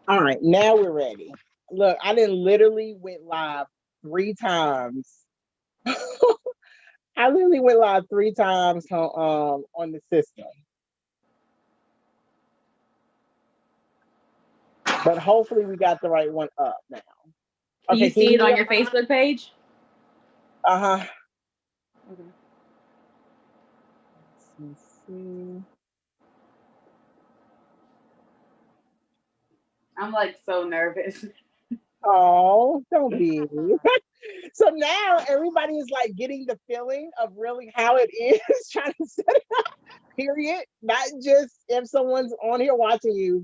All right, now we're ready. Look, I didn't literally went live 3 times. I literally went live 3 times on the system, but hopefully we got the right one up now. Can you Okay, can you see hear it me? on your Facebook page? Uh huh. Okay. Let's see. I'm like so nervous. Oh, don't be. So now everybody is like getting the feeling of really how it is trying to set it up. Period. Not just if someone's on here watching you,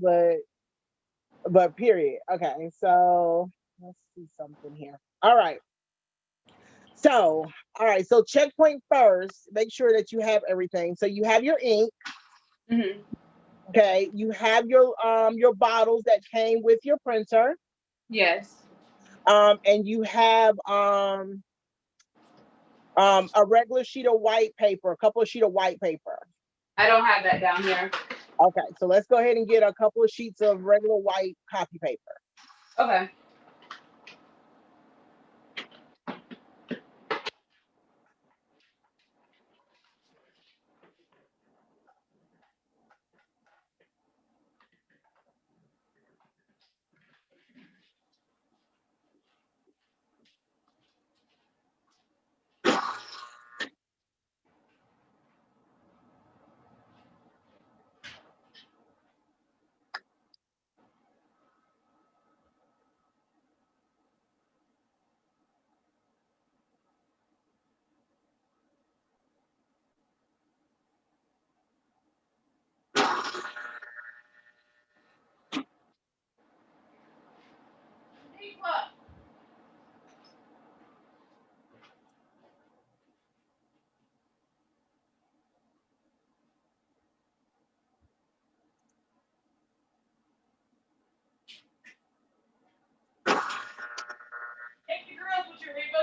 but period. Okay, so let's see something here. All right. So, all right. So checkpoint first. Make sure that you have everything. So you have your ink. Hmm. Okay. You have your bottles that came with your printer. Yes. And you have a regular sheet of white paper, a couple of sheet of white paper. I don't have that down here. Okay. So let's go ahead and get a couple of sheets of regular white copy paper. Okay. Take the girls with you, Reba.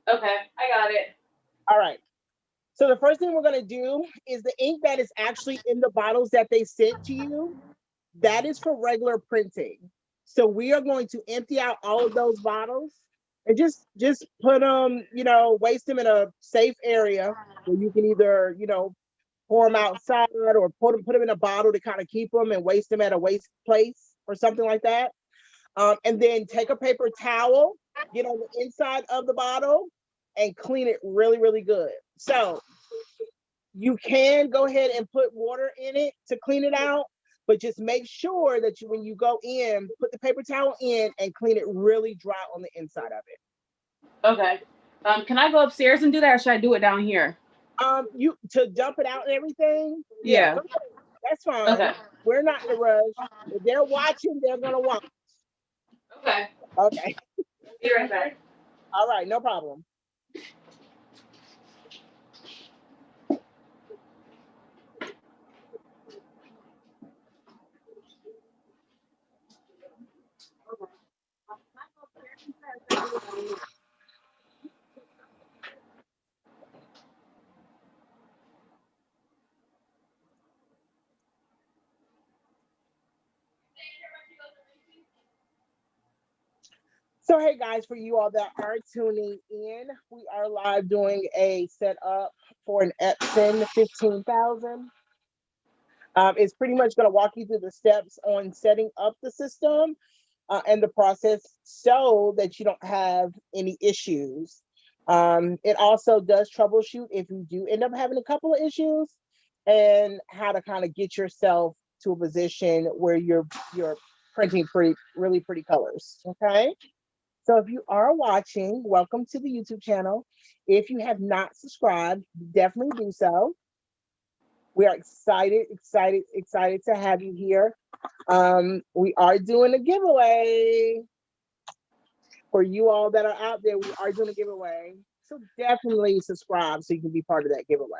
Okay, I got it. All right. So the first thing we're going to do is the ink that is actually in the bottles that they sent to you. That is for regular printing. So we are going to empty out all of those bottles and just put them, waste them in a safe area where you can either, pour them outside or put them in a bottle to kind of keep them and waste them at a waste place or something like that. And then take a paper towel, get on the inside of the bottle and clean it really, really good. So you can go ahead and put water in it to clean it out, but just make sure that when you go in, put the paper towel in and clean it really dry on the inside of it. Okay. Can I go upstairs and do that, or should I do it down here? You to dump it out and everything. Yeah, Yeah. go ahead. That's fine. Okay. We're not in a rush. If they're watching, they're gonna watch. Okay. Okay. Be right back. All right, no problem. So, hey guys, for you all that are tuning in, we are live doing a setup for an Epson 15,000. It's pretty much going to walk you through the steps on setting up the system and the process so that you don't have any issues. It also does troubleshoot if you do end up having a couple of issues and how to kind of get yourself to a position where you're printing really pretty colors. Okay. So if you are watching, welcome to the YouTube channel. If you have not subscribed, definitely do so. We are excited to have you here. We are doing a giveaway for you all that are out there. We are doing a giveaway. So definitely subscribe so you can be part of that giveaway.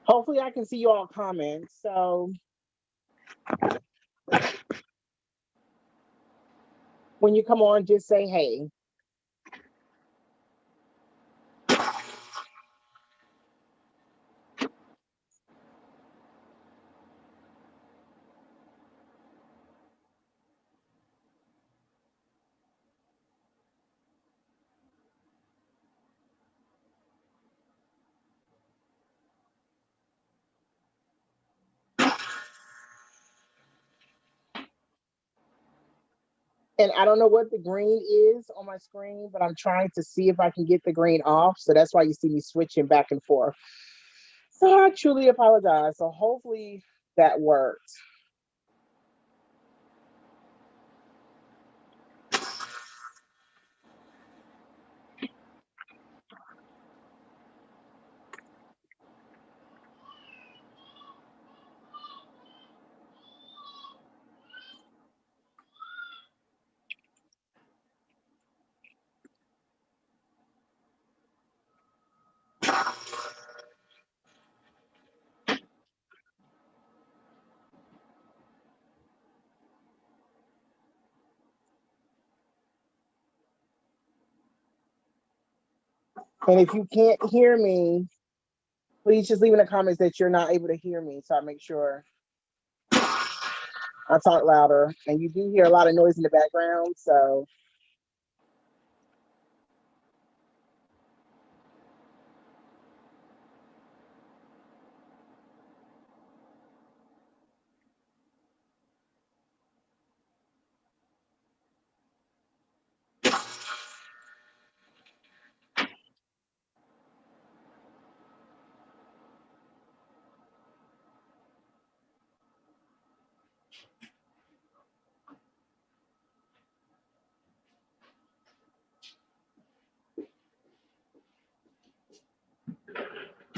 Hopefully I can see you all comments. So when you come on, just say hey. And I don't know what the green is on my screen, but I'm trying to see if I can get the green off. So that's why you see me switching back and forth. So I truly apologize. So hopefully that worked. And if you can't hear me, please just leave in the comments that you're not able to hear me so I make sure I talk louder. And you do hear a lot of noise in the background. So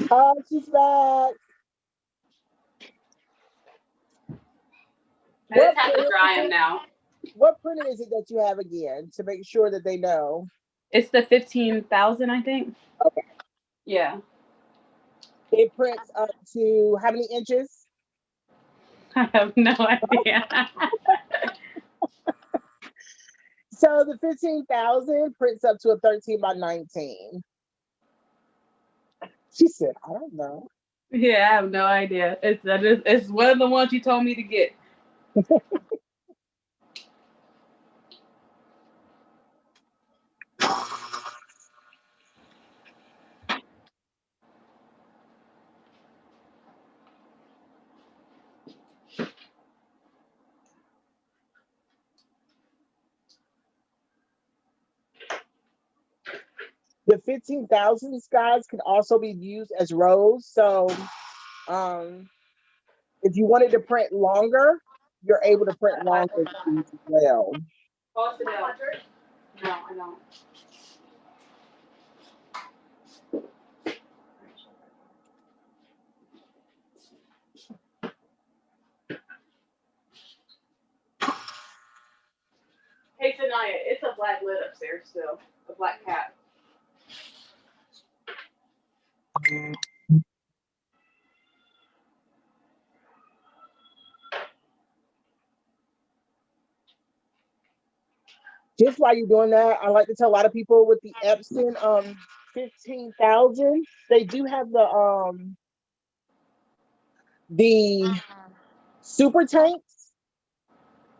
oh, she's back. I just have to dry them now. What printer is it that you have again to make sure that they know? It's the 15,000, I think. Okay. Yeah. It prints up to how many inches? I have no idea. So the 15,000 prints up to a 13 by 19. She said, I don't know. Yeah, I have no idea. It's one of the ones you told me to get. The 15,000 guys can also be used as rows. So if you wanted to print longer, you're able to print longer with these as well. Toss it out. No, I don't. Hey, Tanaya, it's a black lid upstairs still. A black cat. Just while you're doing that, I like to tell a lot of people with the Epson 15,000, they do have the super tanks,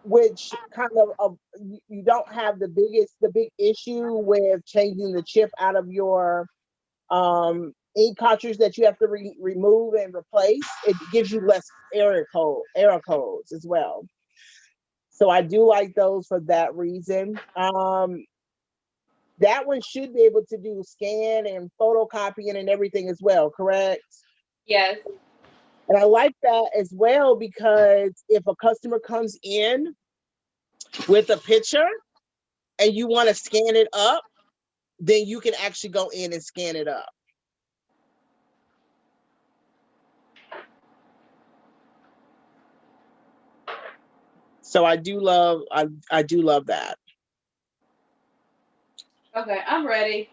which kind of you don't have the big issue with changing the chip out of your ink cartridge that you have to remove and replace. It gives you less error codes as well. So I do like those for that reason. That one should be able to do scan and photocopying and everything as well, correct? Yes. And I like that as well because if a customer comes in with a picture and you want to scan it up, then you can actually go in and scan it up. So I do love that. Okay, I'm ready.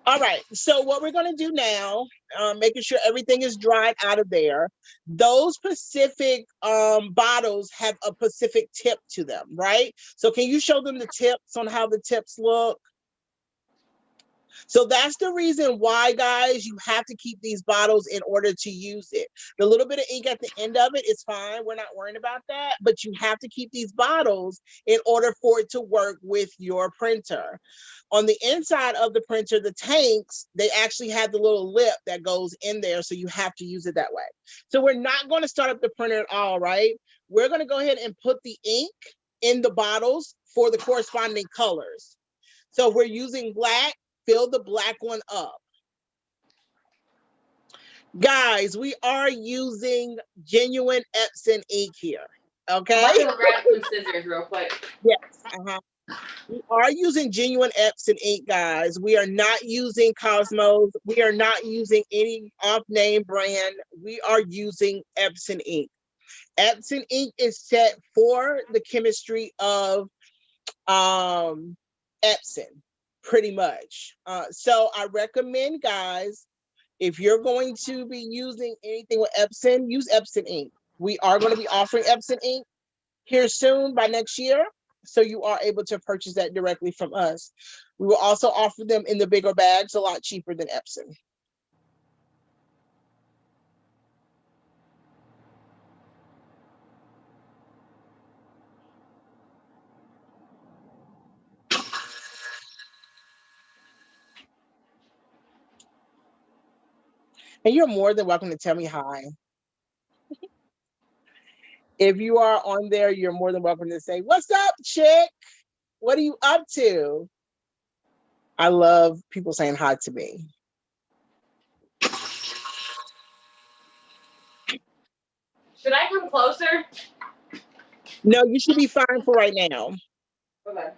All right. So what we're going to do now, making sure everything is dried out of there. Those specific bottles have a specific tip to them, right? So can you show them the tips on how the tips look? So that's the reason why, guys, you have to keep these bottles in order to use it. The little bit of ink at the end of it is fine. We're not worrying about that. But you have to keep these bottles in order for it to work with your printer. On the inside of the printer, the tanks, they actually have the little lip that goes in there. So you have to use it that way. So we're not going to start up the printer at all, right? We're going to go ahead and put the ink in the bottles for the corresponding colors. So if we're using black, fill the black one up. Guys, we are using genuine Epson ink here. Okay. I'm about to grab some scissors real quick. Yes. We are using genuine Epson ink, guys. We are not using Cosmos. We are not using any off-name brand. We are using Epson ink. Epson ink is set for the chemistry of Epson, pretty much. So I recommend, guys, if you're going to be using anything with Epson, use Epson ink. We are going to be offering Epson ink here soon by next year. So you are able to purchase that directly from us. We will also offer them in the bigger bags, a lot cheaper than Epson. And you're more than welcome to tell me hi. If you are on there, you're more than welcome to say, "What's up, chick? What are you up to?" I love people saying hi to me. Should I come closer? No, you should be fine for right now. Okay.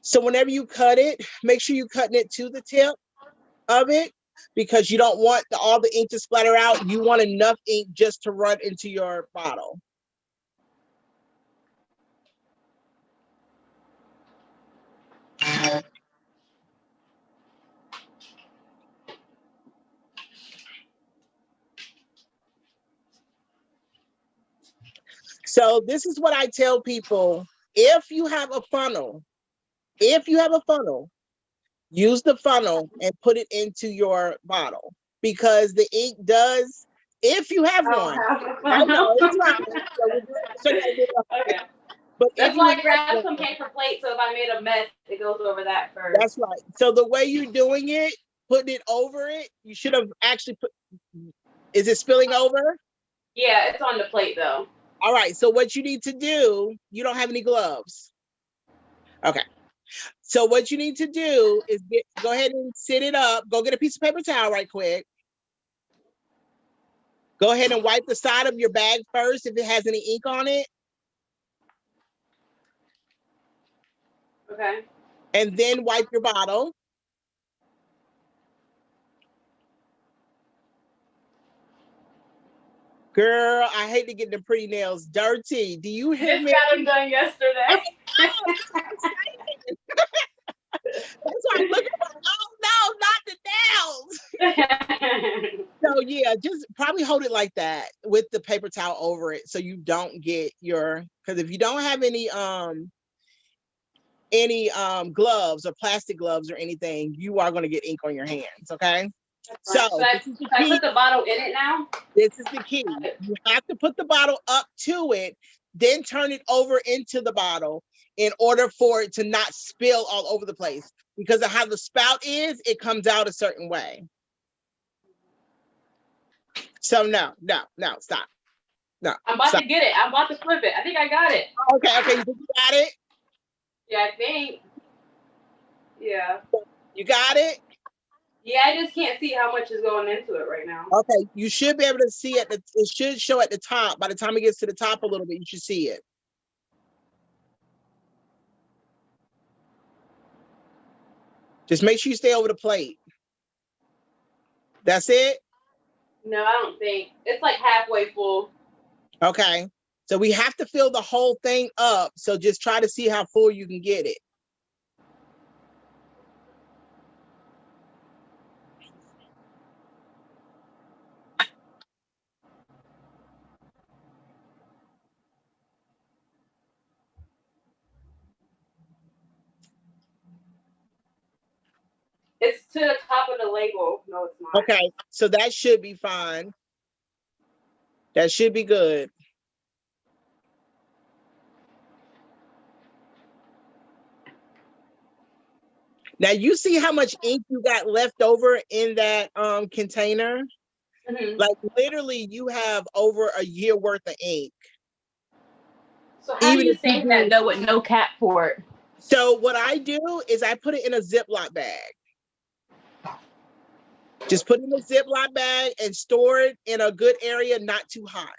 So whenever you cut it, make sure you're cutting it to the tip of it, because you don't want all the ink to splatter out. You want enough ink just to run into your bottle. So this is what I tell people. If you have a funnel, use the funnel and put it into your bottle, because the ink does, if you have one. I know it's fine. So Okay. but if That's you why have I grabbed one, some paper plates, so if I made a mess, it goes over that first. that's right. So the way you're doing it, putting it over it, you should have actually put, is it spilling over? Yeah, it's on the plate though. All right. So what you need to do, you don't have any gloves. Okay. So what you need to do is go ahead and sit it up. Go get a piece of paper towel right quick. Go ahead and wipe the side of your bag first if it has any ink on it. Okay. And then wipe your bottle. Girl, I hate to get the pretty nails dirty. Do you hear Just me? got them done yesterday. That's why I'm looking like, oh no, not the nails. So yeah, just probably hold it like that with the paper towel over it, so you don't get your, because if you don't have any gloves or plastic gloves or anything, you are going to get ink on your hands. Okay. So should I put the bottle in it now? This is the key. You have to put the bottle up to it, then turn it over into the bottle in order for it to not spill all over the place. Because of how the spout is, it comes out a certain way. So no, stop. No. I'm about to get it. I'm about to flip it. I think I got it. Okay, you got it? Yeah, I think. Yeah. You got it? Yeah, I just can't see how much is going into it right now. Okay, you should be able to see it. It should show at the top. By the time it gets to the top a little bit, you should see it. Just make sure you stay over the plate. That's it? No, I don't think. It's like halfway full. Okay. So we have to fill the whole thing up. So just try to see how full you can get it. It's to the top of the label. No, it's not. Okay, so that should be fine. That should be good. Now you see how much ink you got left over in that container? Mm-hmm. Like literally you have over a year worth of ink. So how do you If save that though with no cap port? So what I do is I put it in a Ziploc bag. Just put it in a Ziploc bag and store it in a good area, not too hot.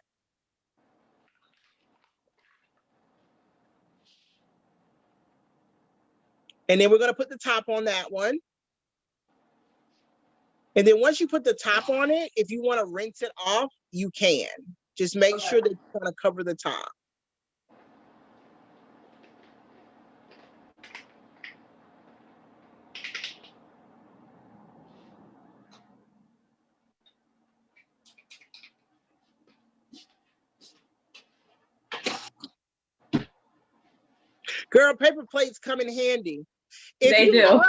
And then we're going to put the top on that one. And then once you put the top on it, if you want to rinse it off, you can. Just make sure that you're going to cover the top. Girl, paper plates come in handy. If They you do. are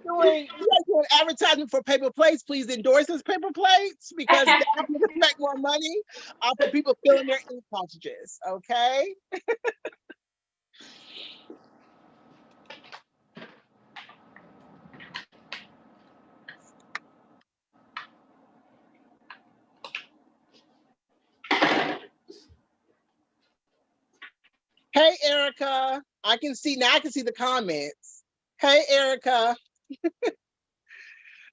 doing advertising for paper plates, please endorse us paper plates because that will make more money off of people filling their ink cartridges. Okay. Hey, Erica. I can see the comments. Hey, Erica.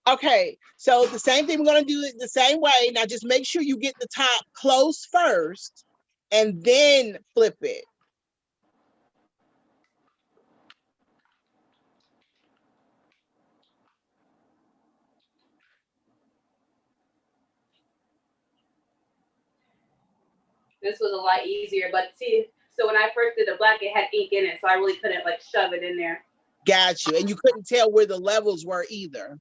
Okay, so the same thing, we're going to do it the same way. Now just make sure you get the top close first and then flip it. This was a lot easier, but see, so when I first did the black, it had ink in it, so I really couldn't like shove it in there. Got you. And you couldn't tell where the levels were either.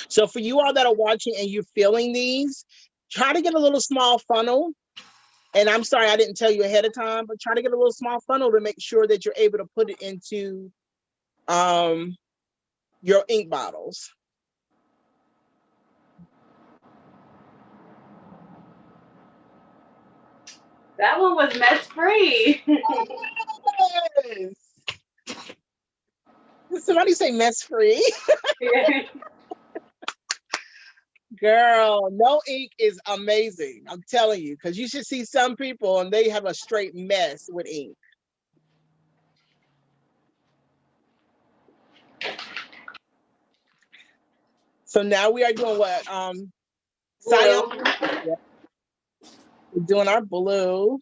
So for you all that are watching and you're filling these, try to get a little small funnel. And I'm sorry I didn't tell you ahead of time, but try to get a little small funnel to make sure that you're able to put it into your ink bottles. That one was mess free. Yes. Did somebody say mess free? Girl, no ink is amazing. I'm telling you, because you should see some people and they have a straight mess with ink. So now we are doing what? Cyan. Yeah. We're doing our blue.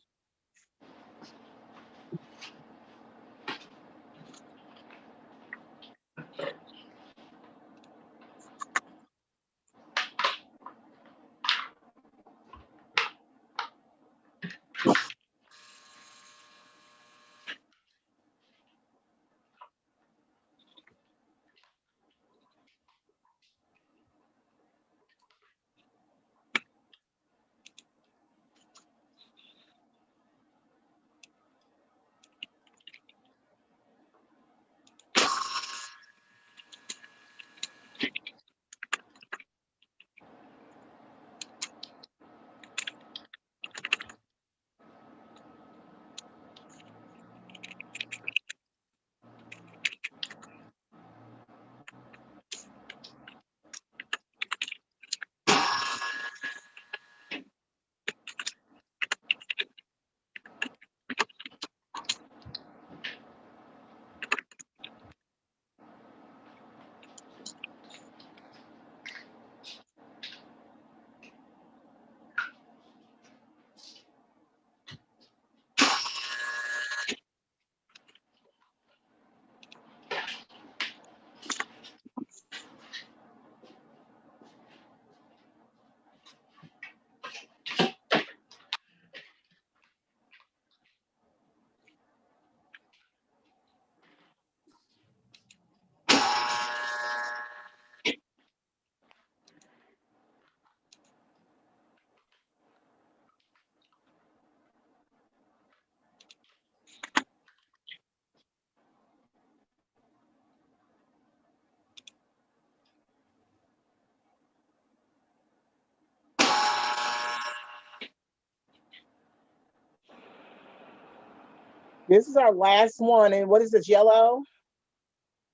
This is our last one. And what is this, yellow?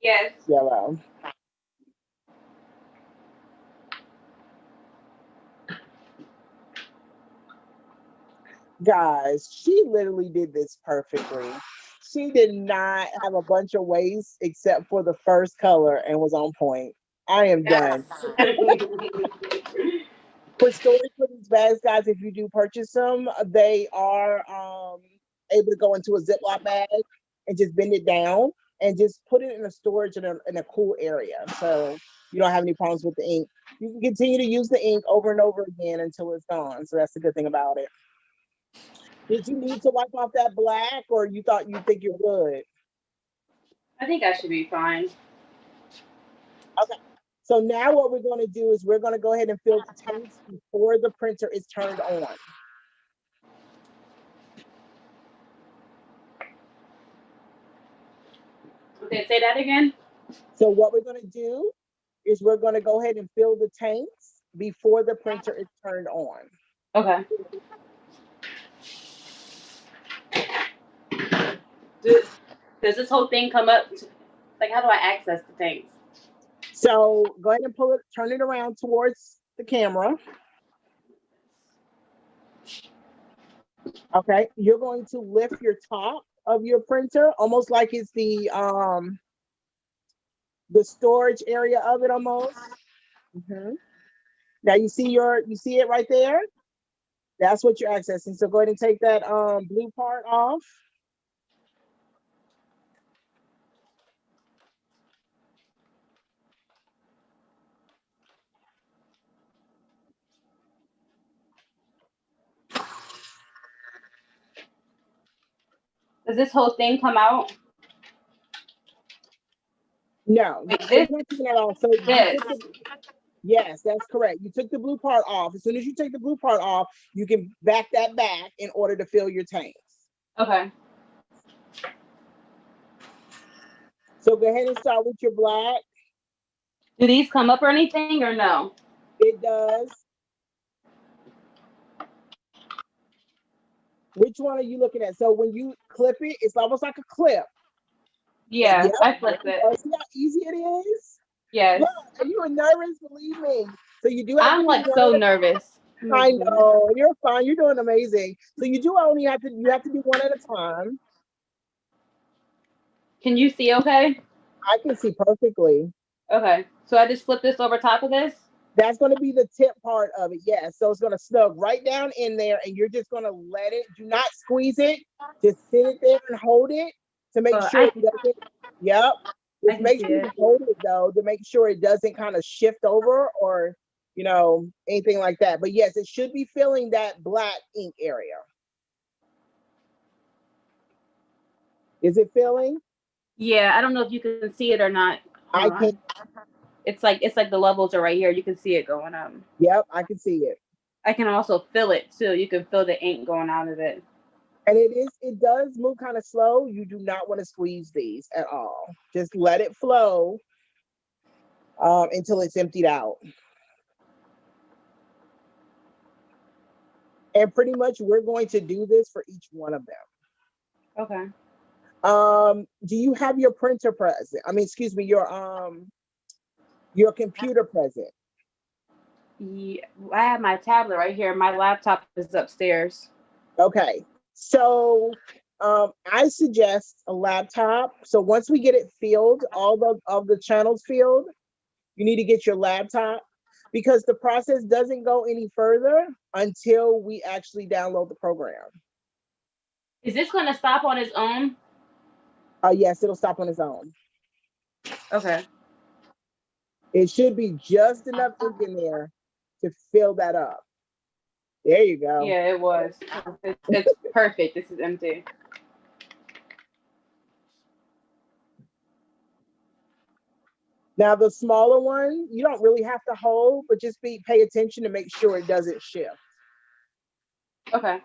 Yes. Yellow. Guys, she literally did this perfectly. She did not have a bunch of waste except for the first color and was on point. I am done. For storage for these bags, guys, if you do purchase them, they are able to go into a Ziploc bag and just bend it down and just put it in a storage in a cool area. So you don't have any problems with the ink. You can continue to use the ink over and over again until it's gone. So that's the good thing about it. Did you need to wipe off that black or you think you're good? I think I should be fine. Okay. So now what we're going to do is we're going to go ahead and fill the tanks before the printer is turned on. Okay, say that again. So what we're going to do is we're going to go ahead and fill the tanks before the printer is turned on. Okay. Does this whole thing come up? Like, how do I access the things? So go ahead and pull it, turn it around towards the camera. Okay. You're going to lift your top of your printer, almost like it's the storage area of it almost. Mm-hmm. Now you see it right there? That's what you're accessing. So go ahead and take that blue part off. Does this whole thing come out? No, Like it's this? not taking that off. So you This. took the, yes, that's correct. You took the blue part off. As soon as you take the blue part off, you can back that back in order to fill your tanks. Okay. So go ahead and start with your black. Do these come up or anything or no? It does. Which one are you looking at? So when you clip it, it's almost like a clip. And Yeah, yep, I there flipped you it. go. See how easy it is? Yes. Look, you were nervous, believe me. So you do have to I'm do like one so at a nervous. I know you're fine. You're doing amazing. So you have to do one at a time. Can you see okay? I can see perfectly. Okay. So I just flip this over top of this? That's going to be the tip part of it. Yes. So it's going to snug right down in there, and you're just going to let it. Do not squeeze it. Just sit it there and hold it to make sure I it doesn't. Yep. I Just can make see sure it. you hold it though to make sure it doesn't kind of shift over or anything like that. But yes, it should be filling that black ink area. Is it filling? Yeah, I don't know if you can see it or not. Hold I can. on. It's like the levels are right here. You can see it going up. Yep, I can see it. I can also feel it too. You can feel the ink going out of it. And it does move kind of slow. You do not want to squeeze these at all. Just let it flow until it's emptied out. And pretty much we're going to do this for each one of them. Okay. Do you have your printer present? I mean, excuse me, your computer present. Yeah, I have my tablet right here. My laptop is upstairs. Okay. So I suggest a laptop. So once we get it filled, all of the channels filled, you need to get your laptop because the process doesn't go any further until we actually download the program. Is this going to stop on its own? Yes, it'll stop on its own. Okay. It should be just enough ink in there to fill that up. There you go. Yeah, it was. It's perfect. This is empty. Now the smaller one, you don't really have to hold, but just pay attention to make sure it doesn't shift. Okay.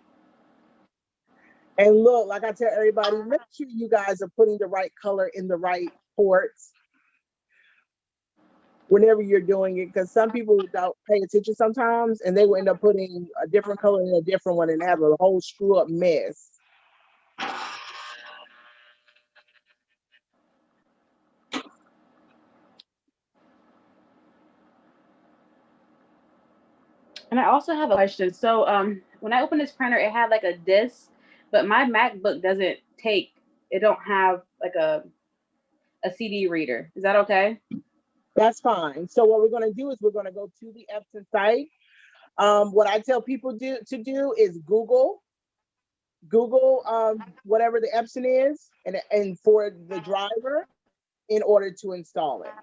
And look, like I tell everybody, make sure you guys are putting the right color in the right ports whenever you're doing it, because some people don't pay attention sometimes and they will end up putting a different color in a different one and have a whole screw up mess. And I also have a question. So, when I opened this printer, it had like a disc, but my MacBook doesn't take. It don't have like a CD reader. Is that okay? That's fine. So what we're going to do is we're going to go to the Epson site. What I tell people to do is Google whatever the Epson is, and for the driver in order to install it.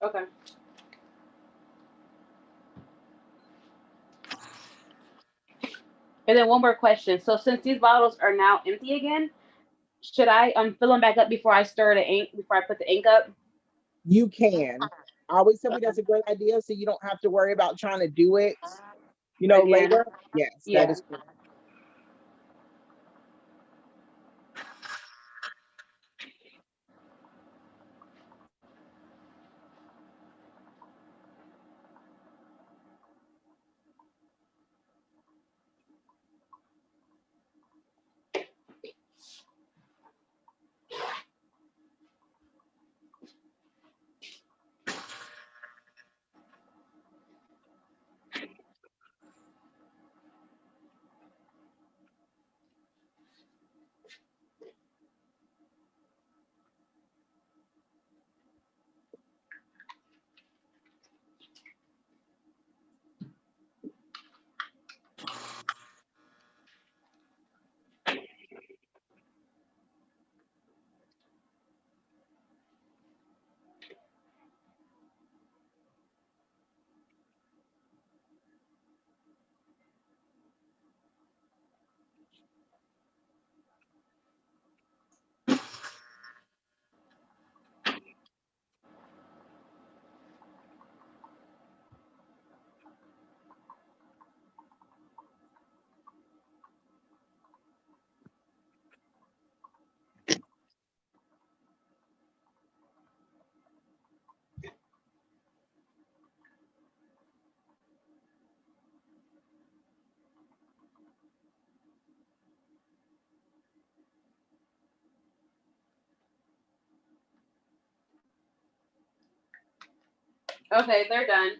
Okay. And then one more question. So, since these bottles are now empty again, should I fill them back up before I stir the ink? Before I put the ink up You can. I always tell me that's a great idea, so you don't have to worry about trying to do it, again? later. Yes, that Yeah. is correct. Okay, they're done.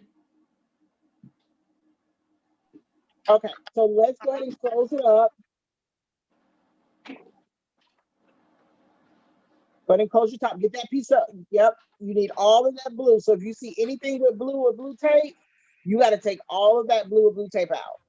Okay, so let's go ahead and close it up. Go ahead and close your top. Get that piece up. Yep, you need all of that blue. So if you see anything with blue or blue tape, you got to take all of that blue or blue tape out.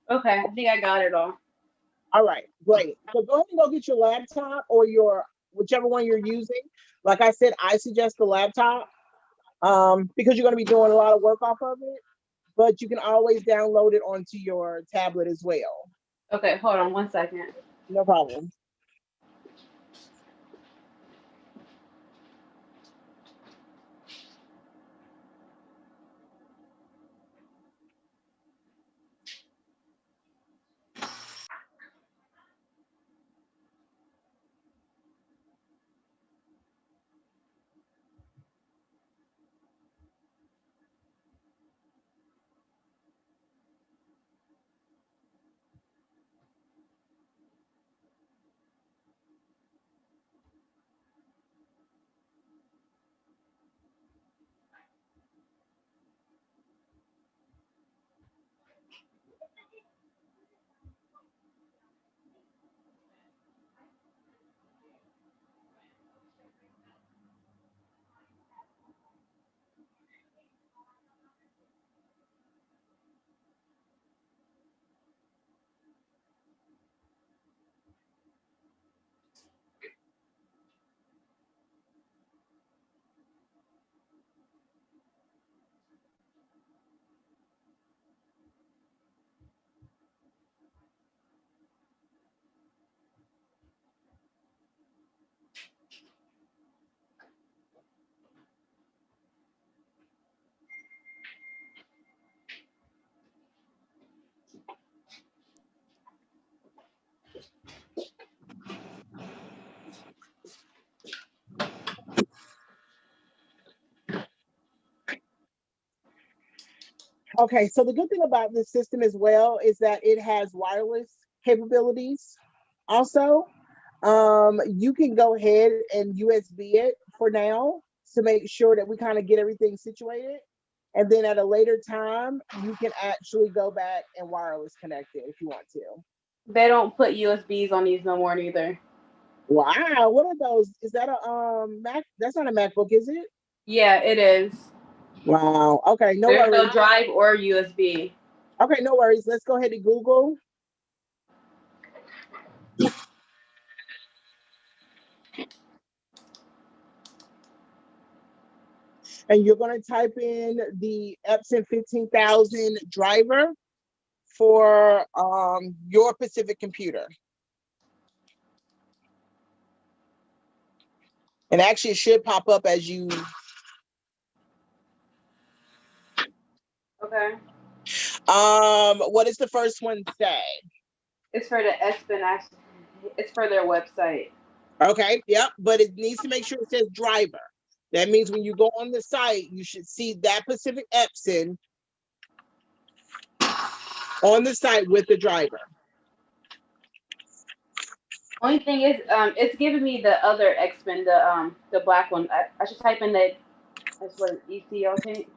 Okay, I think I got it all. All right, great. So go ahead and go get your laptop or your whichever one you're using. Like I said, I suggest the laptop because you're going to be doing a lot of work off of it. But you can always download it onto your tablet as well. Okay, hold on 1 second. No problem. Okay, so the good thing about this system as well is that it has wireless capabilities. Also, you can go ahead and USB it for now to make sure that we kind of get everything situated. And then at a later time, you can actually go back and wireless connect it if you want to. They don't put USBs on these no more neither. Wow, what are those? Is that a Mac? That's not a MacBook, is it? Yeah, it is. Wow. Okay, no There's no worries. drive or USB. Okay, no worries. Let's go ahead and Google. And you're going to type in the Epson 15,000 driver for your Pacific computer. And actually, it should pop up as you. Okay. What does the first one say? It's for the Epson. It's for their website. Okay, yep, but it needs to make sure it says driver. That means when you go on the site, you should see that Pacific Epson on the site with the driver. Only thing is, it's giving me the other X-Men, the black one. I should type in the that's what EC, I think.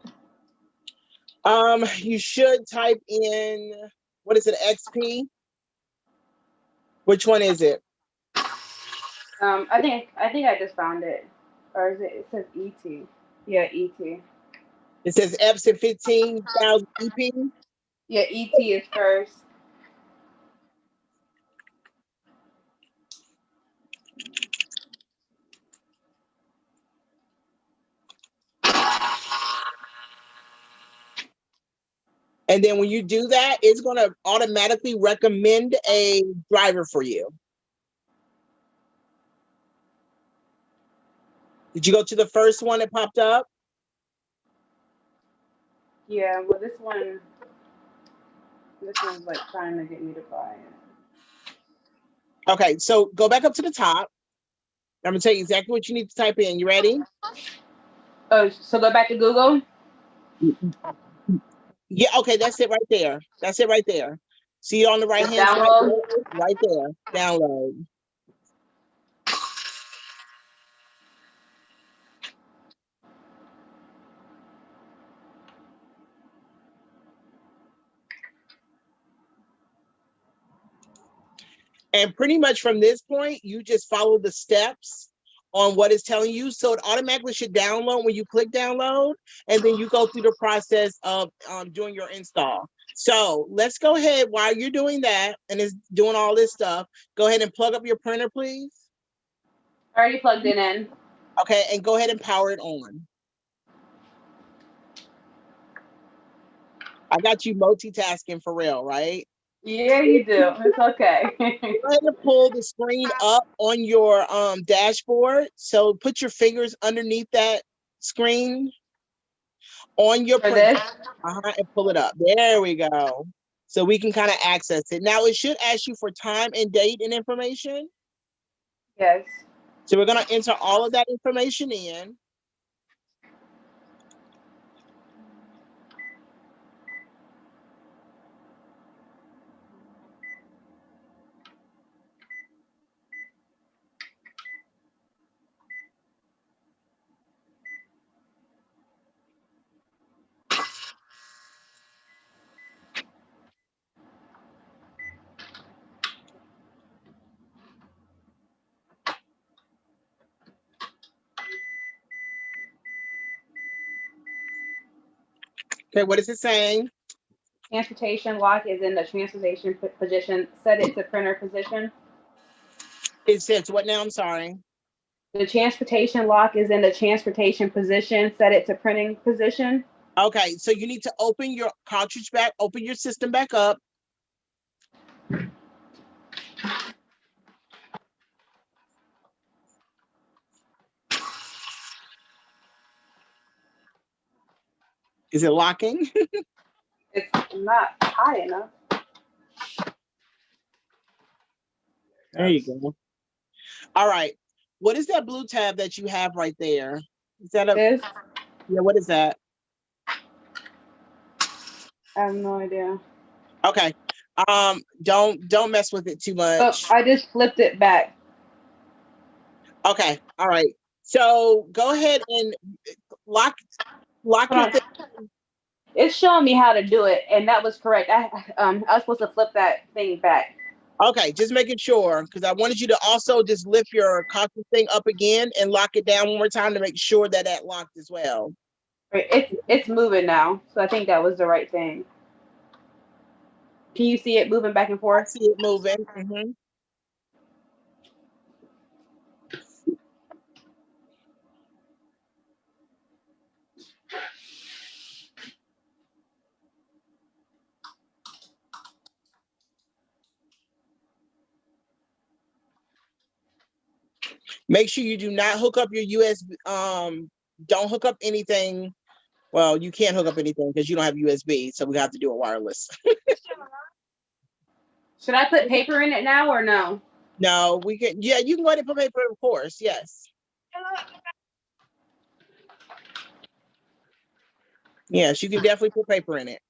You should type in, what is it, XP? Which one is it? I think I just found it, or is it? It says ET. Yeah, ET. It says Epson 15,000 EP. Yeah, ET is first. And then when you do that, it's going to automatically recommend a driver for you. Did you go to the first one that popped up? Yeah, well, this one's like trying to get me to buy it. Okay, so go back up to the top. I'm going to tell you exactly what you need to type in. You ready? Oh, so go back to Google. Yeah, okay, that's it right there. That's it right there. See it on the right hand side? Download. Right there. Download. And pretty much from this point, you just follow the steps on what it's telling you. So it automatically should download when you click download, and then you go through the process of doing your install. So let's go ahead while you're doing that and it's doing all this stuff. Go ahead and plug up your printer, please. Already plugged it in. Okay, and go ahead and power it on. I got you multitasking for real, right? Yeah, you do. It's okay. Go ahead and pull the screen up on your dashboard. So put your fingers underneath that screen on your For printer this. and pull it up. There we go. So we can kind of access it. Now it should ask you for time and date and information. Yes. So we're going to enter all of that information in. Okay, what is it saying? Transportation lock is in the transportation position. Set it to printer position. It says what now? I'm sorry. The transportation lock is in the transportation position. Set it to printing position. Okay, so you need to open your cartridge back, open your system back up. Is it locking? It's not high enough. There you go. All right. What is that blue tab that you have right there? Is that a, This. yeah, what is that? I have no idea. Okay. Don't mess with it too Oh, much. I just flipped it back. Okay. All right. So go ahead and lock Hold your on. thing. It's showing me how to do it, and that was correct. I was supposed to flip that thing back. Okay, just making sure because I wanted you to also just lift your caution thing up again and lock it down one more time to make sure that that locked as well. Right, it's moving now, so I think that was the right thing. Can you see it moving back and I forth? see it moving. Hmm. Make sure you do not hook up your USB. Don't hook up anything. Well, you can't hook up anything because you don't have USB, so we have to do it wireless. Should I put paper in it now or no? No, we can. Yeah, you can go ahead and put paper, of course. Yes. Yes, you can definitely put paper in it.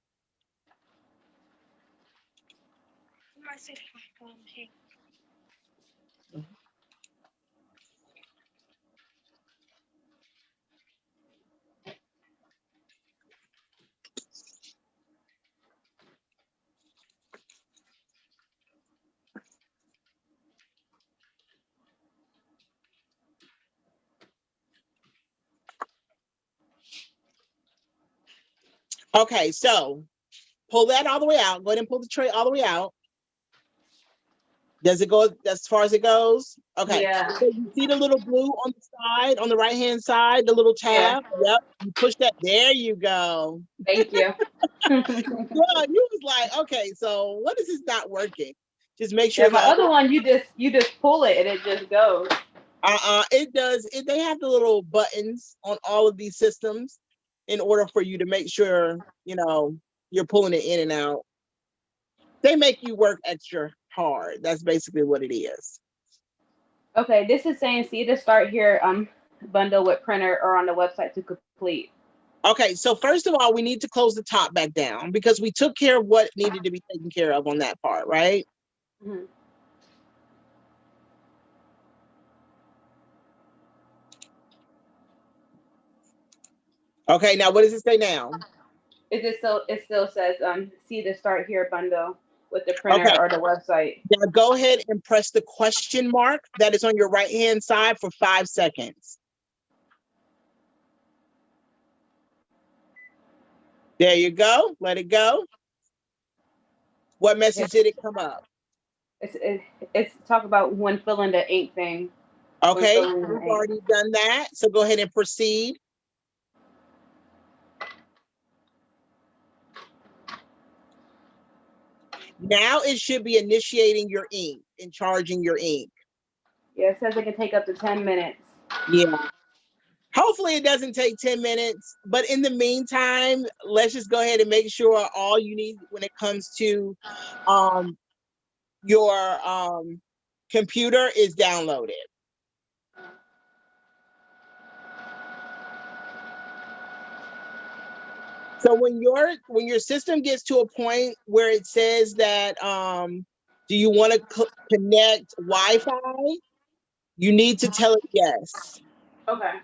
Okay, so pull that all the way out. Go ahead and pull the tray all the way out. Does it go as far as it goes? Okay. Yeah. So you see the little blue on the side, on the right hand side, the little Yeah. tab? Yep. You push that. There you go. Thank you. Yeah, Yeah, you was like, okay, so what is this not working? Just make sure my the other one, you just pull it and it just goes. it does it they have the little buttons on all of these systems in order for you to make sure, you're pulling it in and out. They make you work extra hard. That's basically what it is. Okay, this is saying see to start here, bundle with printer or on the website to complete. Okay, so first of all, we need to close the top back down because we took care of what needed to be taken care of on that part, right? Hmm. Okay, now what does it say now? It still says see the start here bundle with the printer Okay, or the website. now go ahead and press the question mark that is on your right hand side for 5 seconds. There you go. Let it go. What Yeah. message did it come up? It's talk about when filling the ink thing. When Okay, filling the we've ink. already done that. So go ahead and proceed. Now it should be initiating your ink and charging your ink. Yeah, it says it can take up to 10 minutes. Yeah. Hopefully it doesn't take 10 minutes. But in the meantime, let's just go ahead and make sure all you need when it comes to um, your computer is downloaded. So when your system gets to a point where it says that do you want to connect Wi-Fi, you need to tell it yes. Okay.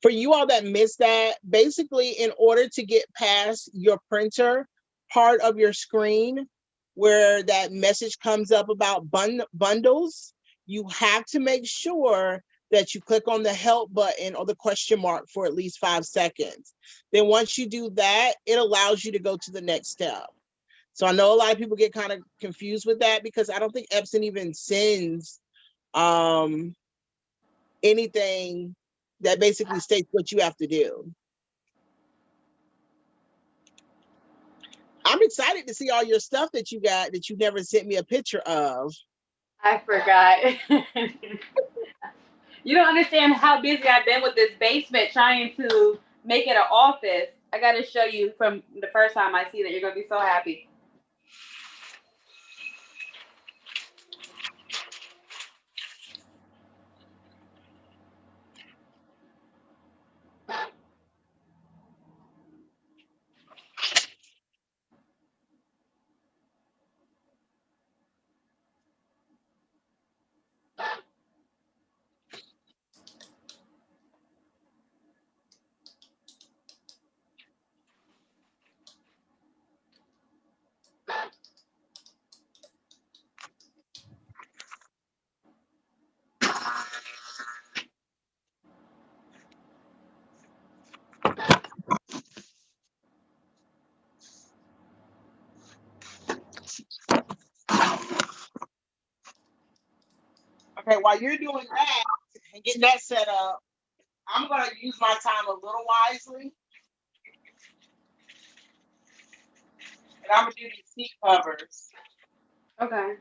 For you all that missed that, basically, in order to get past your printer part of your screen where that message comes up about bundles, you have to make sure that you click on the help button or the question mark for at least 5 seconds. Then once you do that, it allows you to go to the next step. So I know a lot of people get kind of confused with that because I don't think Epson even sends um, anything that basically states what you have to do. I'm excited to see all your stuff that you got that you never sent me a picture of. I forgot. You don't understand how busy I've been with this basement trying to make it an office. I got to show you from the first time I see that. You're going to be so happy. Okay, while you're doing that and getting that set up, I'm gonna use my time a little wisely, and I'm gonna do these seat covers. Okay.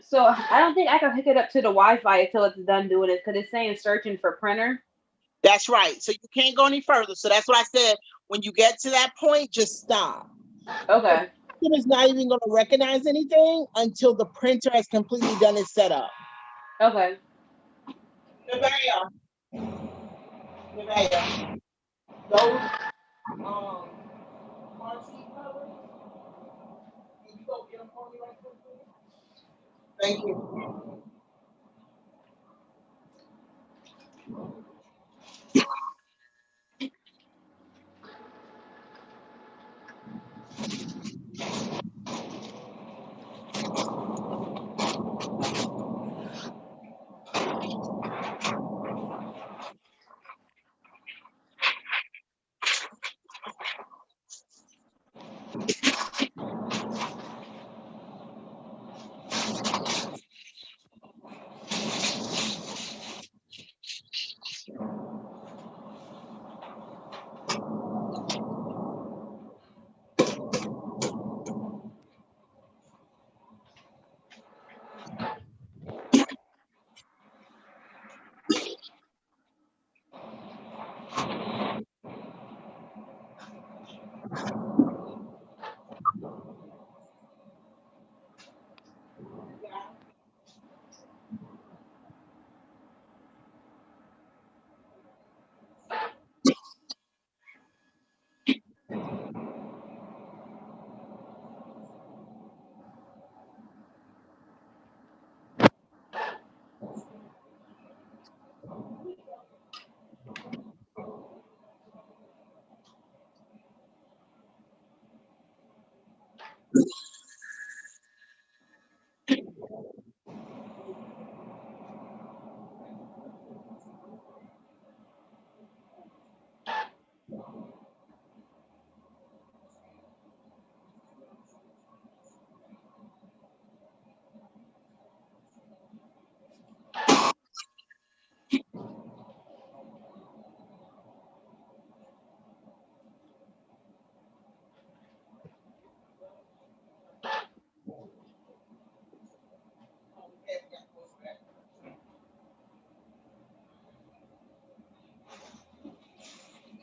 So I don't think I can hook it up to the Wi-Fi until it's done doing it because it's saying searching for printer. That's right. So you can't go any further. So that's what I said. When you get to that point, just stop. The Okay. system is not even going to recognize anything until the printer has completely done its setup. Okay. Nevaeh, Nevaeh, those car seat covers, can you go get them for me right quick, please? Thank you.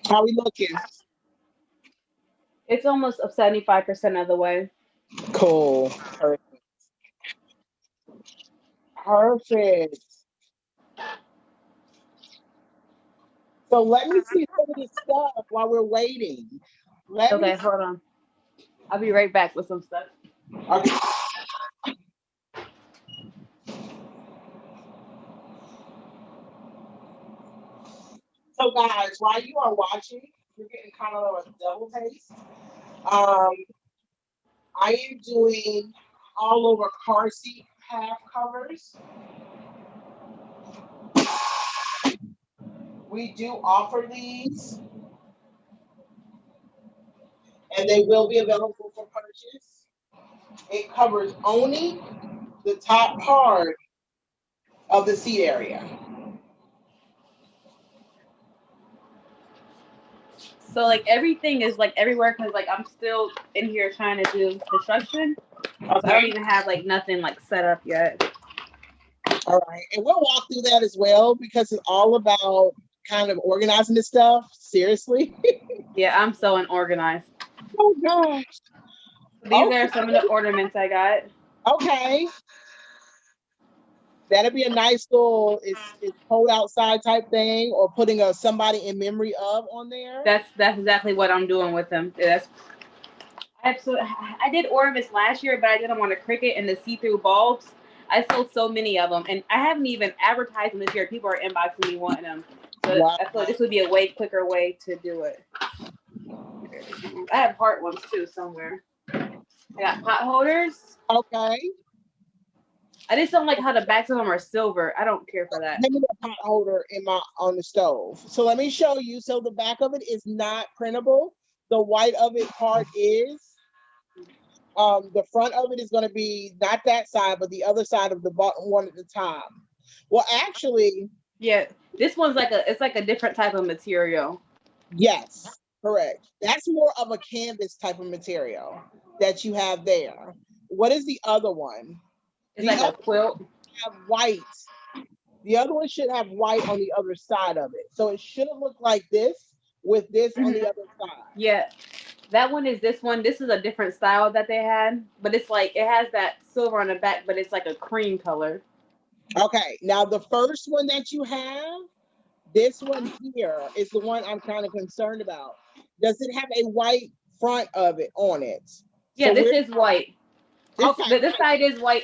How we looking? It's almost 75% of the way. Cool. Perfect. Perfect. So let me see some of this stuff while we're waiting. Let me Okay, hold on. I'll be right back with some stuff. okay. So guys, while you are watching, you're getting kind of a double taste. Um, I am doing all over car seat half covers. We do offer these, and they will be available for purchase. It covers only the top part of the seat area. So like everything is like everywhere because like I'm still in here trying to do construction, so I Okay. don't even have like nothing like set up yet. All right. And we'll walk through that as well because it's all about kind of organizing this stuff. Seriously. Yeah, I'm so unorganized. Oh gosh. These Okay. are some of the ornaments I got. Okay. That'd be a nice little it's cold outside type thing, or putting a somebody in memory of on there. That's exactly what I'm doing with them. That's absolutely. I did ornaments last year, but I did them on a cricket and the see-through bulbs. I sold so many of them, and I haven't even advertised them this year. People are inboxing me wanting them, so Wow. I feel like this would be a way quicker way to do it. I have heart ones too somewhere. I got pot holders. Okay. I just don't like how the backs of them are silver. I don't care for that. Let me put a pot holder in my on the stove. So let me show you. So the back of it is not printable. The white of it part is. The front of it is going to be not that side, but the other side of the bottom one at the top. Well, actually, Yeah, this one's like a it's like a different type of material. yes, correct. That's more of a canvas type of material that you have there. What is the other one? It's The like a other quilt. have white. The other one should have white on the other side of it. So it should look like this with this on the Mhm. other side. Yeah, that one is this one. This is a different style that they had, but it's like it has that silver on the back, but it's like a cream color. Okay, now the first one that you have, this one here is the one I'm kind of concerned about. Does it have a white front of it on it? Yeah, So this we're is white. okay. This side is white.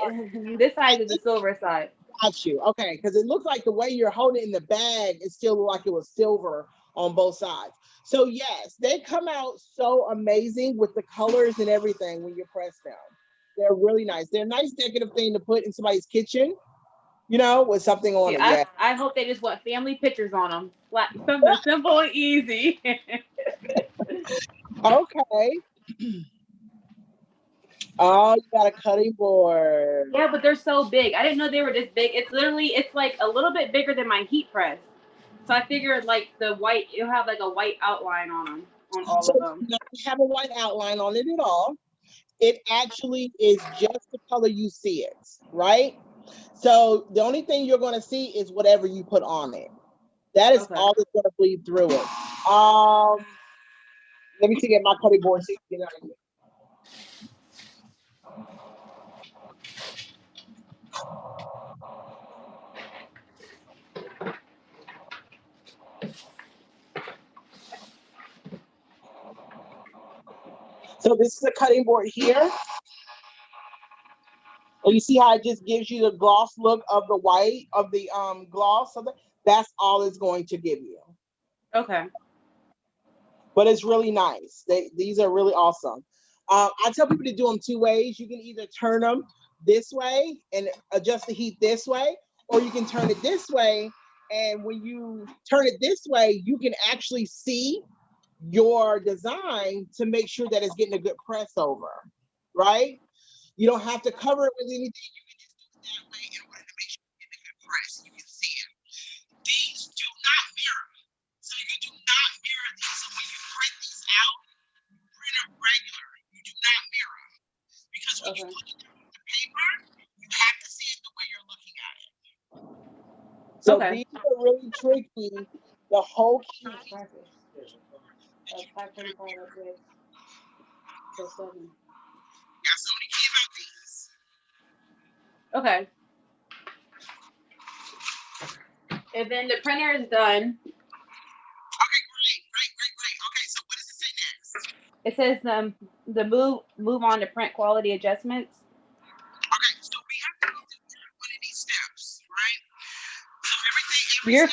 This I side is the silver side. got you. Okay, because it looks like the way you're holding it in the bag, it still looked like it was silver on both sides. So yes, they come out so amazing with the colors and everything when you press them. They're really nice. They're a nice decorative thing to put in somebody's kitchen, with something on Yeah, them. Yeah. I hope they just want family pictures on them. Like something simple and easy. Okay. Oh, you got a cutting board. Yeah, but they're so big. I didn't know they were this big. It's literally it's like a little bit bigger than my heat press. So I figured like the white it'll have like a white outline on them on all So of it them. does not have a white outline on it at all. It actually is just the color you see it, right? So the only thing you're going to see is whatever you put on it. That is Okay. all that's going to bleed through it. Let me see get my cutting board so you can get out of here. So this is a cutting board here. And you see how it just gives you the gloss look of the white of the gloss of it. That's all it's going to give you. Okay. But it's really nice. These are really awesome. I tell people to do them two ways. You can either turn them this way and adjust the heat this way, or you can turn it this way. And when you turn it this way, you can actually see your design to make sure that it's getting a good press over, right? You don't have to cover it with anything. You can just do it that way in order to make sure you get a good press. You can see it. These do not mirror. So you do not mirror these. So when you print these out, print them regular. You do not mirror. Because when you Okay. put it on the paper, you have to see it the way you're looking at it. So Okay. these are really tricky. The whole key is Practice. that you do not 5:45 mirror. till 7. That's the only key about these. Okay. And then the printer is done. Okay, great, great, great, great. Okay, so what does it say next? It says the move on to print quality adjustments. Okay, so we have to go through every one of these steps, right? So every Your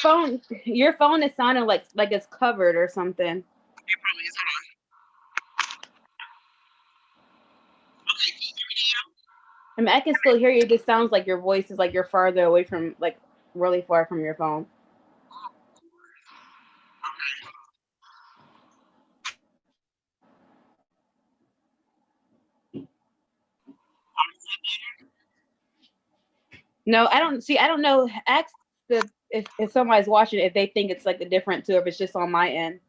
step, phone is sounding like it's covered or something. it probably is. Hold on. Okay, can you hear me now? I mean, I can still hear you. It just sounds like your voice is like you're farther away from like really far from your phone. Okay. No, I don't see. I don't know. Ask the if somebody's watching it, if they think it's like the different too, or if it's just on my end.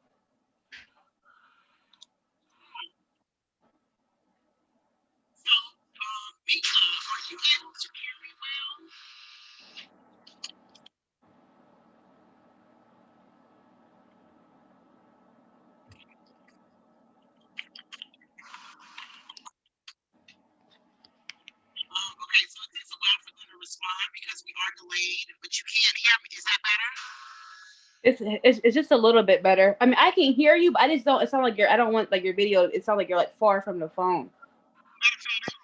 Mika, are you able to hear me well? Okay, so it takes a while for them to respond because we are delayed, but you can hear me. Is that better? It's just a little bit better. I mean, I can hear you, but I just don't. It sounds like you're. I don't want like your video. It sounds like you're like far from the phone. Matter of fact,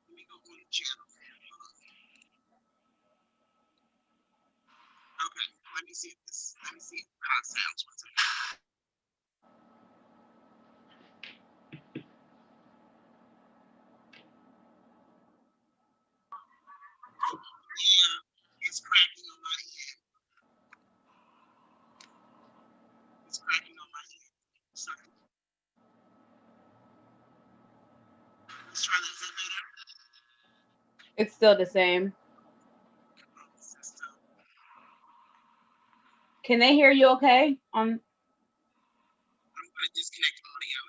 let me go on the channel. Okay, let me see if this. Let me see how it sounds. One second. Yeah, it's cracking on my end. It's cracking on my end. So let's try that. Is that better? It's still the same. Can they hear you? Okay. I'm going to disconnect audio.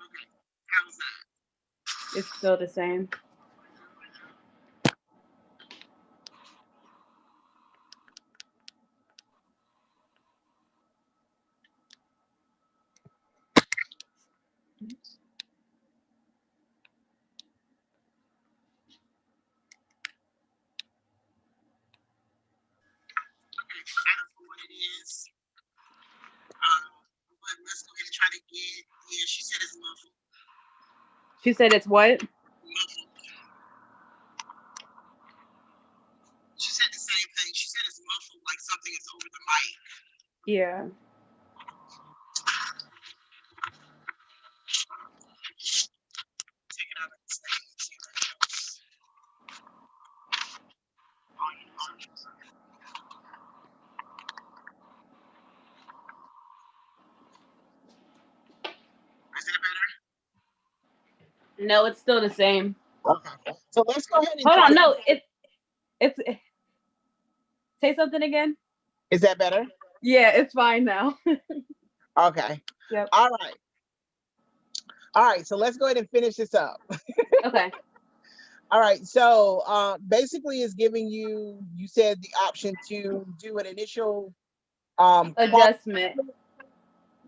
Okay, how's that? It's still the same. Okay, I don't know what it is. But let's go ahead and try to get. Yeah, she said it's muffled. She said it's what? Muffled. She said the same thing. She said it's muffled, like something is over the mic. Yeah. Take it out of the stage. See what else. Is that better? No, it's still the same. Okay. So let's go ahead and Hold try on. to. No, it's. Say something again. Is that better? Yeah, it's fine now. Okay. Yep. All right. All right. So let's go ahead and finish this up. Okay. All right. So basically, it's giving you. You said the option to do an initial quality. Adjustment.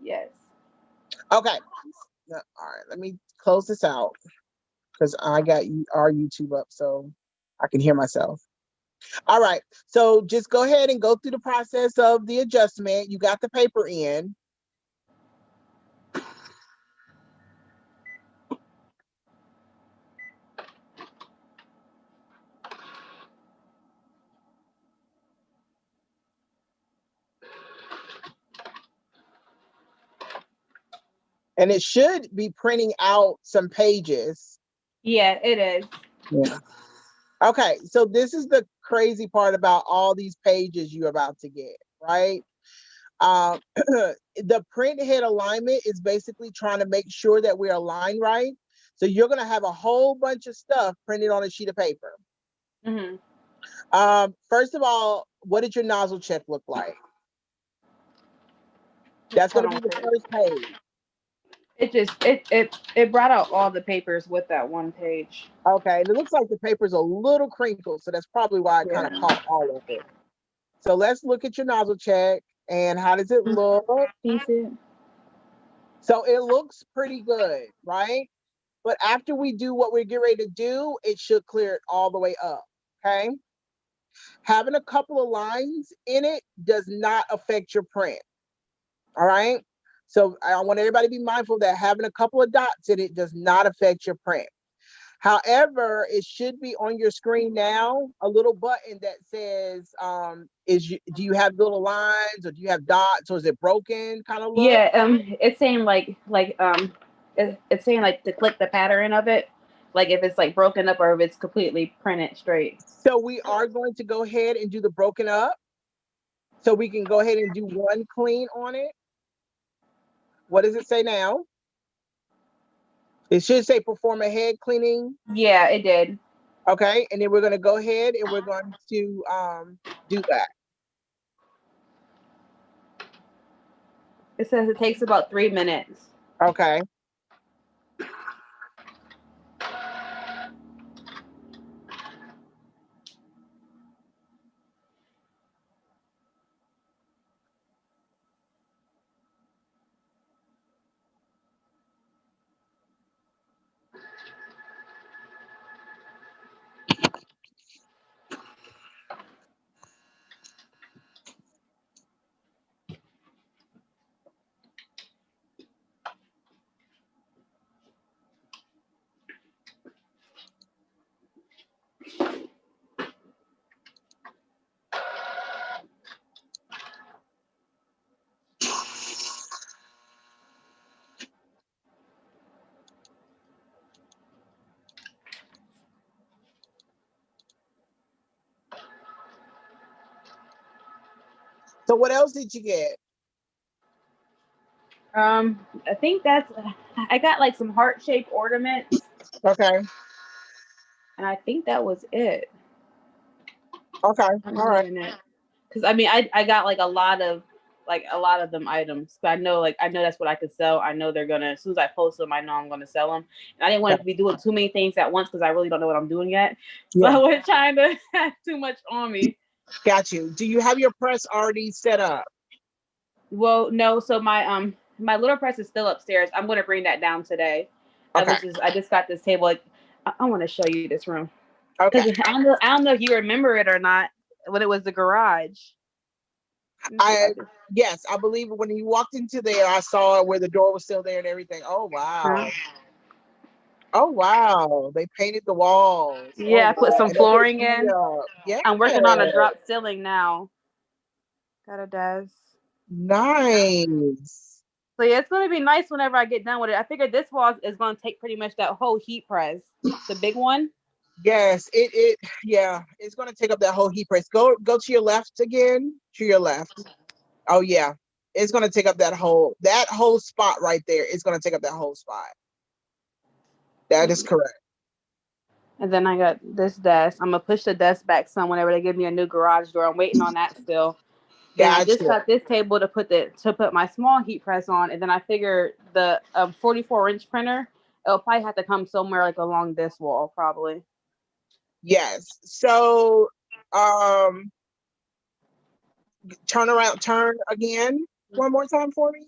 Yes. Okay. All right. Let me close this out because I got our YouTube up so I can hear myself. All right. So just go ahead and go through the process of the adjustment. You got the paper in. And it should be printing out some pages. Yeah, it is. Yeah. Okay. So this is the crazy part about all these pages you're about to get, right? The print head alignment is basically trying to make sure that we're aligned right. So you're going to have a whole bunch of stuff printed on a sheet of paper. Mm-hmm. First of all, what did your nozzle check look like? That's Hold going to on. be the first page. It brought out all the papers with that one page. Okay, and it looks like the paper's a little crinkled, so that's probably why it kind of Yeah. caught all of it. So let's look at your nozzle check and how does it look? Decent. So it looks pretty good, right? But after we do what we're getting ready to do, it should clear it all the way up. Okay. Having a couple of lines in it does not affect your print. All right. So I want everybody to be mindful that having a couple of dots in it does not affect your print. However, it should be on your screen now, a little button that says, do you have little lines or do you have dots or is it broken kind of look? Yeah. It's saying it's saying like to click the pattern of it, like if it's like broken up or if it's completely printed straight. So we are going to go ahead and do the broken up. So we can go ahead and do one clean on it. What does it say now? It should say perform a head cleaning. Yeah, it did. Okay, and then we're going to go ahead and we're going to do that. It says it takes about 3 minutes. Okay. So what else did you get? I think that's. I got like some heart shaped ornaments, Okay. and I think that was it. Okay. I'm All right. doing it because I mean I got like a lot of them items. So I know that's what I could sell. I know they're gonna as soon as I post them, I know I'm gonna sell them. And I didn't want to be doing too many things at once because I really don't know what I'm doing yet. So Yeah. I wasn't trying to have too much on me. Got you. Do you have your press already set up? Well, no. So my little press is still upstairs. I'm gonna bring that down today. Okay. I just got this table. Like, I want to show you this room Okay. because I don't know if you remember it or not when it was the garage. I yes, I believe when you walked into there, I saw where the door was still there and everything. Oh wow. Oh wow. They painted the walls. Oh Yeah, I put wow. some And they put flooring the in. yeah. I'm working on a drop ceiling now. Got a desk. Nice. So yeah, it's gonna be nice whenever I get done with it. I figured this wall is gonna take pretty much that whole heat press, the big one. Yes, it yeah, it's gonna take up that whole heat press. Go to your left again. To your left. Oh yeah. It's gonna take up that whole spot right there. It's gonna take up that whole spot. That is correct. And then I got this desk. I'm gonna push the desk back some whenever they give me a new garage door. I'm waiting on that still. Then I just Gotcha. got this table to put my small heat press on, and then I figured the 44-inch printer it'll probably have to come somewhere like along this wall probably. Yes. So um turn again one more time for me.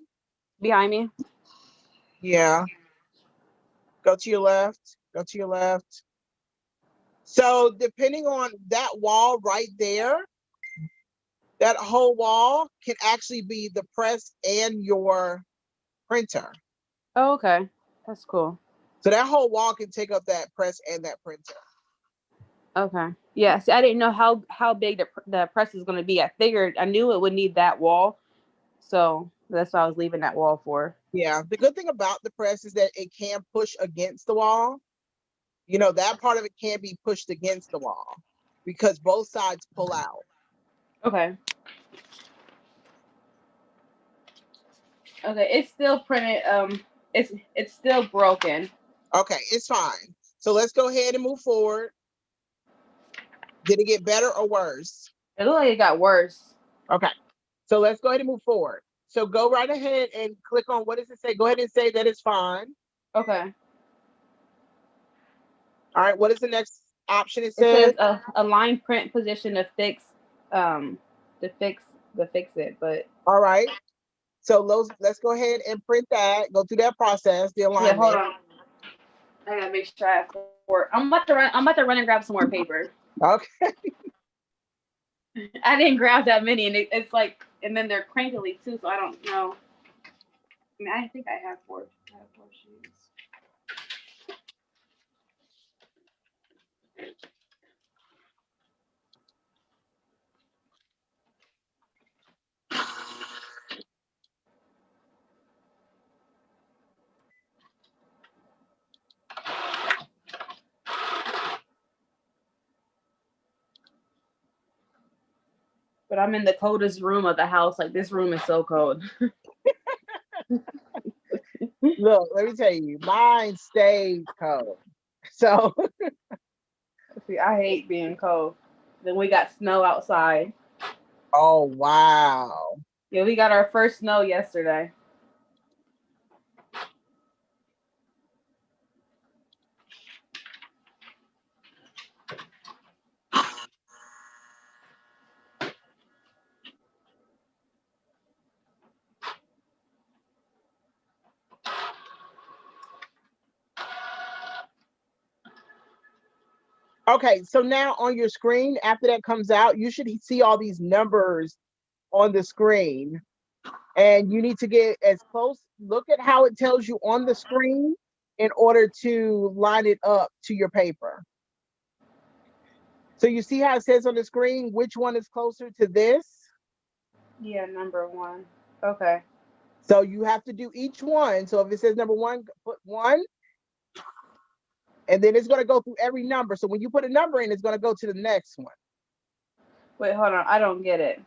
Behind me. Yeah. Go to your left. Go to your left. So depending on that wall right there, that whole wall can actually be the press and your printer. Oh, okay, that's cool. So that whole wall can take up that press and that printer. Okay. Yeah. See, I didn't know how big the press is going to be. I figured I knew it would need that wall, so that's what I was leaving that wall for. Yeah. The good thing about the press is that it can push against the wall. You know, that part of it can be pushed against the wall because both sides pull out. Okay. Okay. It's still printed. It's still broken. Okay, it's fine. So let's go ahead and move forward. Did it get better or worse? It looked like it got worse. Okay. So let's go ahead and move forward. So go right ahead and click on what does it say? Go ahead and say that it's fine. Okay. All right. What is the next option? It It says. says a line print position um to fix it, but All right. So let's go ahead and print that. Go through that process, the yeah, hold alignment. on. I gotta make sure I have more. I'm about to run and grab some more paper. Okay. I didn't grab that many, and it's like, and then they're crinkly too, so I don't know. I mean, I think I have four. I have four sheets. But I'm in the coldest room of the house. Like this room is so cold. Look, let me tell you, mine stayed cold. So, See, I hate being cold. Then we got snow outside. oh wow. Yeah, we got our first snow yesterday. Okay, so now on your screen, after that comes out, you should see all these numbers on the screen. And you need to get as close, look at how it tells you on the screen in order to line it up to your paper. So you see how it says on the screen which one is closer to this? Yeah, number one. Okay. So you have to do each one. So if it says number one, put one, and then it's going to go through every number. So when you put a number in, it's going to go to the next one. Wait, hold on. I don't get it.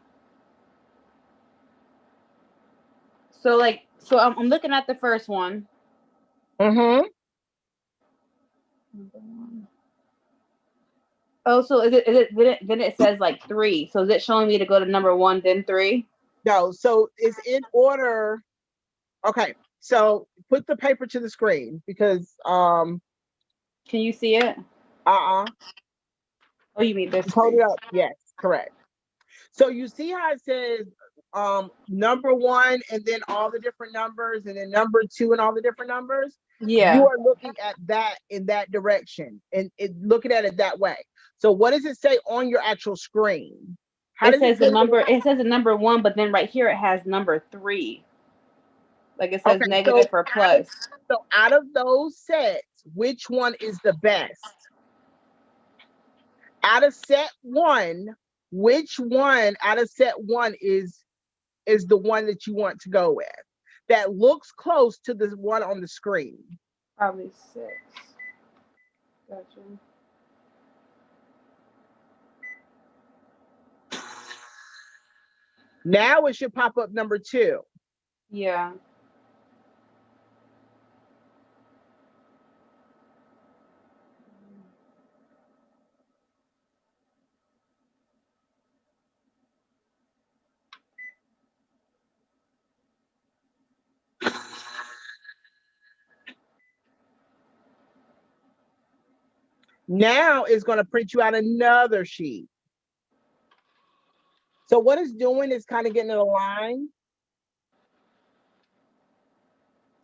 So I'm looking at the first one. Mm-hmm. Number one. Oh, so then it says like three. So is it showing me to go to number one, then three? No, so it's in order. Okay, so put the paper to the screen because Can you see it? uh-uh. Oh, you mean this Hold screen? it up. Yes, correct. So you see how it says number one and then all the different numbers and then number two and all the different numbers? You Yeah. are looking at that in that direction and looking at it that way. So what does it say on your actual screen? How It does it says the tell number. you? It says the number one, but then right here it has number three. Like it says Okay, so negative or out of plus. out of those sets, which one is the best? Out of set one, which one out of set one is the one that you want to go with that looks close to the one on the screen? Probably six. Gotcha. Now it should pop up number two. Yeah. Now it's going to print you out another sheet. So what it's doing is kind of getting it aligned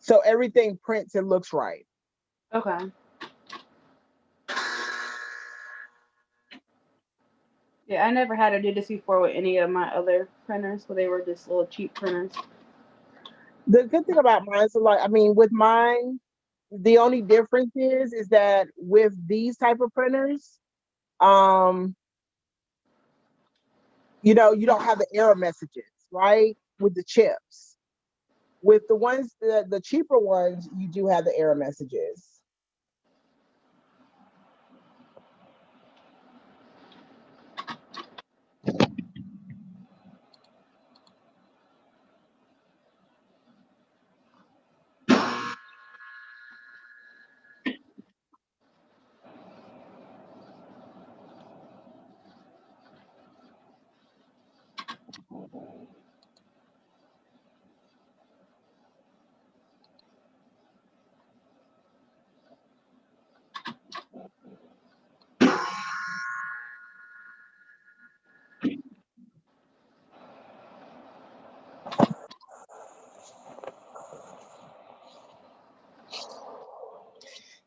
so everything prints and looks right. Okay. Yeah, I never had to do this before with any of my other printers, but they were just little cheap printers. The good thing about mine is like, I mean, with mine, the only difference is that with these type of printers, um, you know, you don't have the error messages, right? With the chips. With the ones, the cheaper ones, you do have the error messages.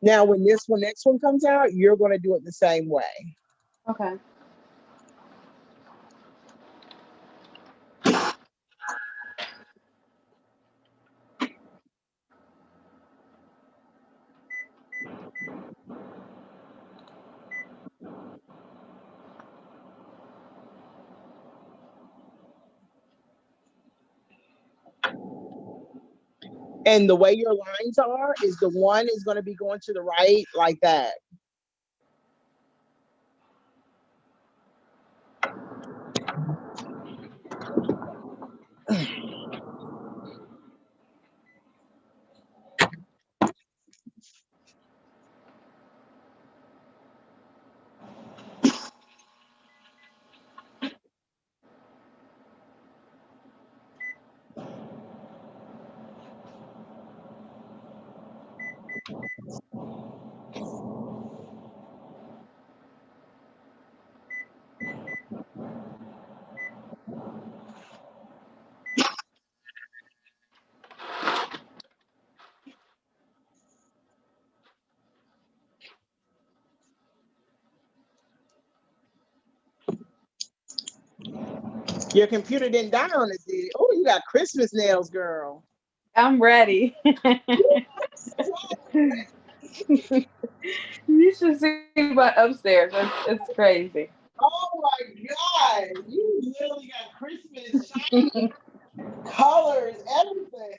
Now, when this one, next one comes out, you're going to do it the same way. Okay. And the way your lines are is the one is going to be going to the right like that. Your computer didn't die on it, did it? Oh, you got Christmas nails, girl. I'm ready. You should see my upstairs. It's crazy. Oh my God. You literally got Christmas shiny colors, everything.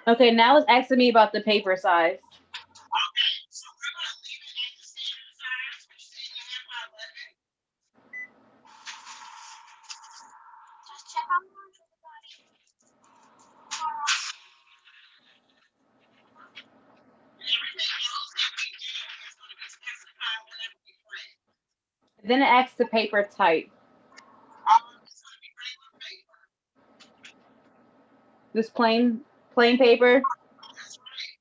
Okay, now it's asking me about the paper size. So we're gonna leave it at the standard size, which is 8.5 by 11. And everything else that we do is going to be specified whenever we print. Then it asks the paper type. It's going to be regular paper. This plain paper. That's right.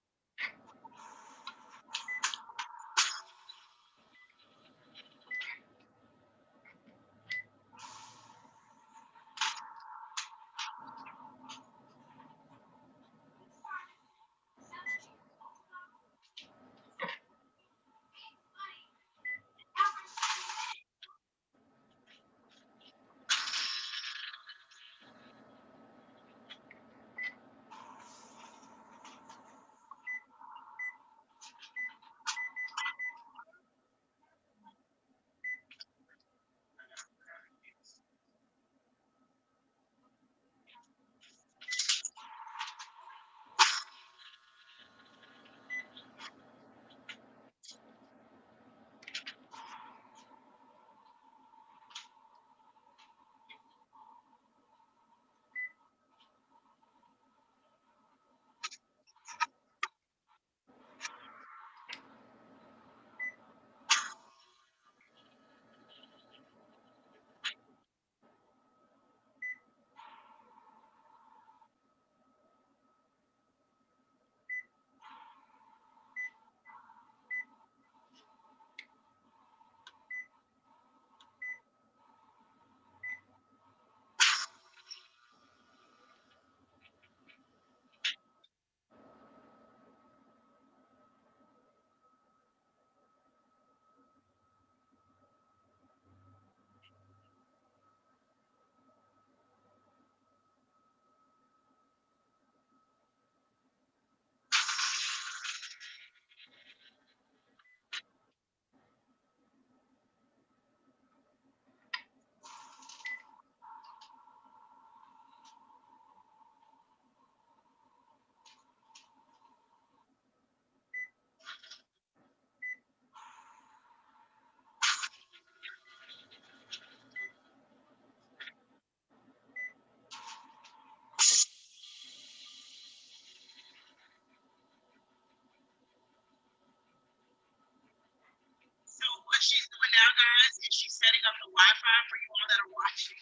guys, and she's setting up the Wi-Fi for you all that are watching.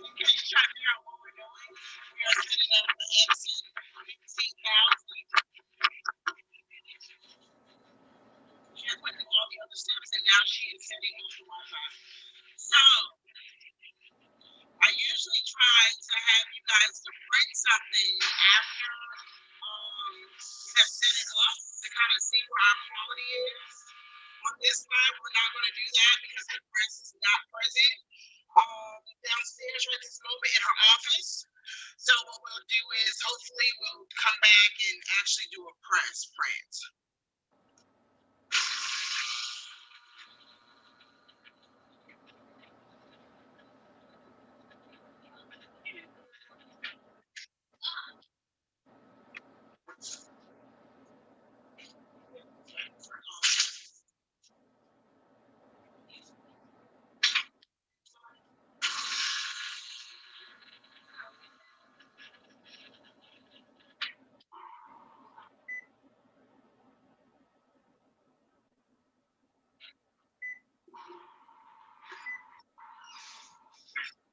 Okay, she's trying to figure out what we're doing. We are setting up the Epson 15,000. She has went through all the other steps, and now she is setting up the Wi-Fi. So I usually try to have you guys to print something after have set it up to kind of see where our quality is. On this line, we're not going to do that because the press is not present downstairs right this moment in her office. So what we'll do is hopefully we'll come back and actually do a press print.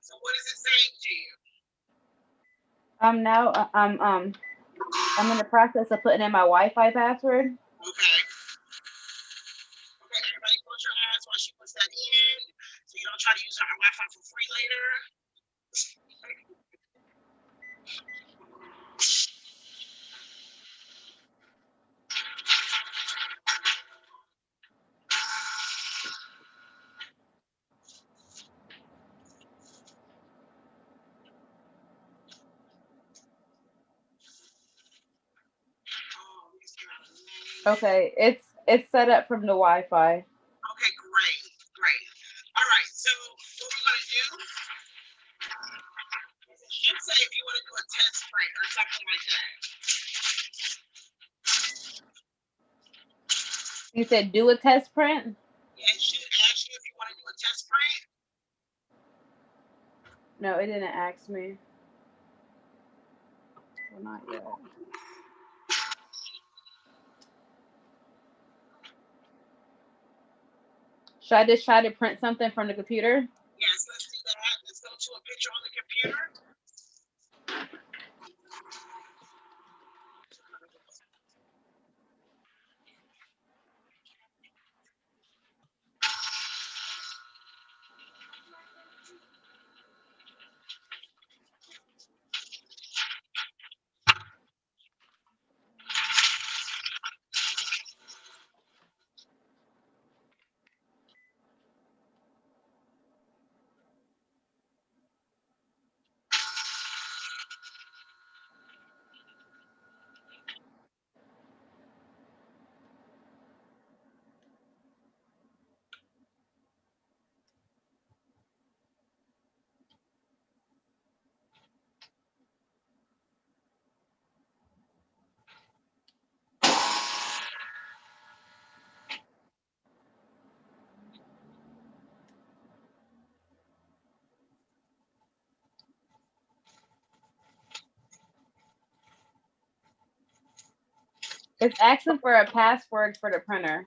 So what is it saying to you? Now I'm in the process of putting in my Wi-Fi password. Okay. Okay, everybody close your eyes while she puts that in. So you don't try to use her Wi-Fi for free later. Okay, it's set up from the Wi-Fi. Okay, great, great. All right, so what we're gonna do, it should say if you want to do a test print or something like that. You said do a test print? Yeah, it should ask you if you want to do a test print. No, it didn't ask me. Well, not yet. Should I just try to print something from the computer? Yes, let's do that. Let's go to a picture on the computer. It's asking for a password for the printer.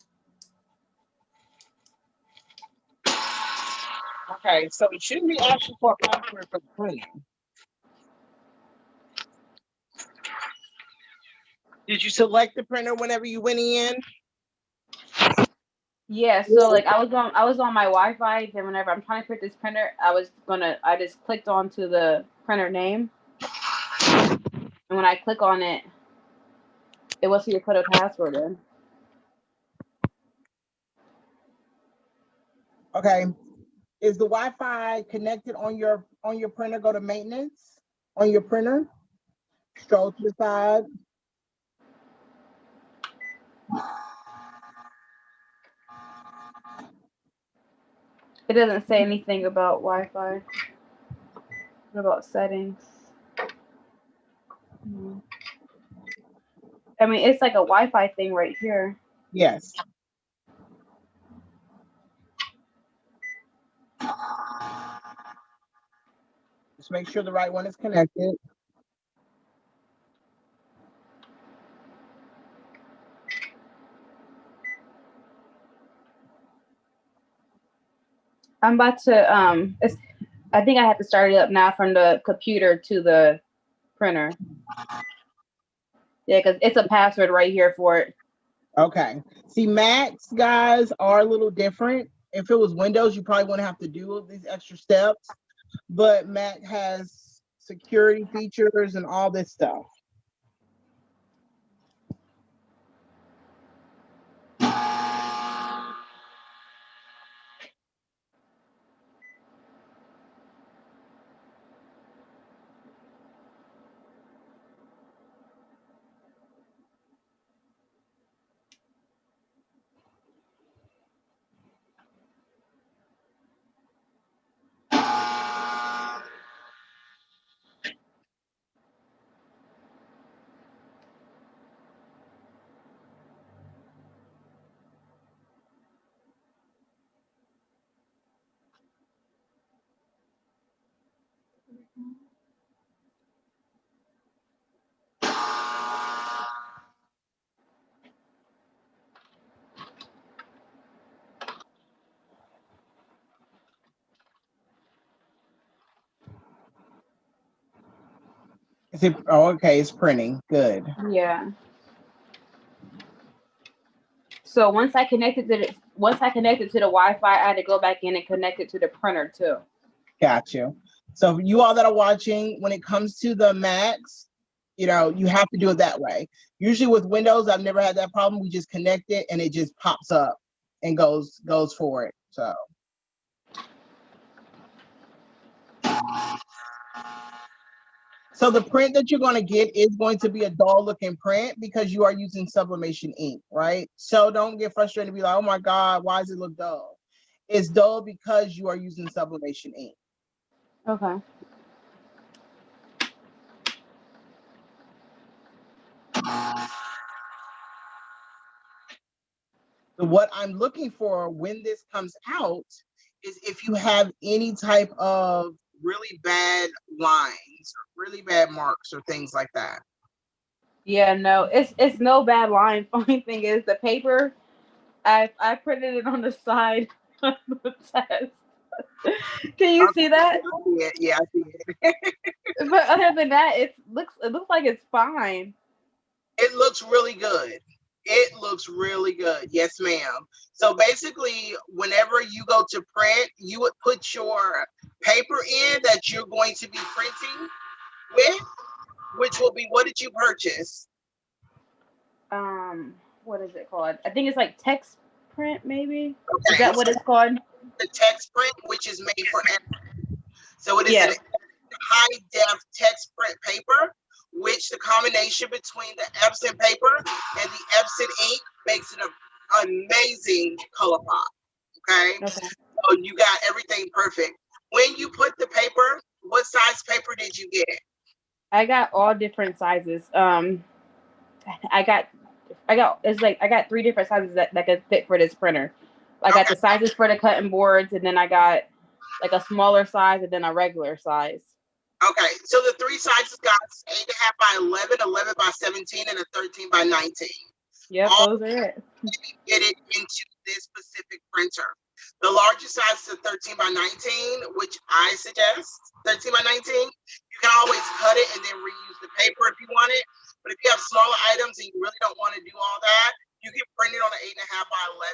Okay, so it shouldn't be asking for a password for the printer. Did you select the printer whenever you went in? Yeah, so like I was on my Wi-Fi, then whenever I'm trying to print this printer, I just clicked onto the printer name. And when I click on it, it wants me to put a password in. Okay. Is the Wi-Fi connected on your printer? Go to maintenance on your printer. Scroll to the side. It doesn't say anything about Wi-Fi. What about settings? I mean, it's like a Wi-Fi thing right here. Yes. Just make sure the right one is connected. I'm about to I think I have to start it up now from the computer to the printer. Yeah, because it's a password right here for it. Okay. See, Macs guys are a little different. If it was Windows, you probably wouldn't have to do these extra steps. But Mac has security features and all this stuff. Is it, oh, okay, it's printing. Good. Yeah. So once I connected to the Wi-Fi, I had to go back in and connect it to the printer too. Got you. So for you all that are watching, when it comes to the Macs, you have to do it that way. Usually with Windows, I've never had that problem. We just connect it and it just pops up and goes for it. So the print that you're going to get is going to be a dull looking print because you are using sublimation ink, right? So don't get frustrated and be like, oh my God, why does it look dull? It's dull because you are using sublimation ink. Okay. So what I'm looking for when this comes out is if you have any type of really bad lines or really bad marks or things like that. Yeah, no, it's no bad line. Only thing is the paper. I printed it on the side of the test. Can you see that? Yeah, I see it. But other than that, it looks like it's fine. It looks really good. It looks really good. Yes, ma'am. So basically, whenever you go to print, you would put your paper in that you're going to be printing with, which will be, what did you purchase? What is it called? I think it's like text print, maybe. Is Okay, that what so it's called? the text print, which is made for so it is an Yes. high def text print paper, which the combination between the Epson paper and the Epson ink makes it an amazing color pop. Okay, Okay. so you got everything perfect. When you put the paper, what size paper did you get? I got all different sizes. I got I got three different sizes that could fit for this printer. I got Okay, the sizes for the cutting boards, and then I got like a smaller size and then a regular size. okay. So the three sizes got 8.5 by 11, 11 by 17, and a 13 by 19. Yep, All those are it. get it into this specific printer. The largest size is a 13 by 19, which I suggest. 13 by 19. You can always cut it and then reuse the paper if you want it. But if you have smaller items and you really don't want to do all that, you can print it on an 8.5 by 11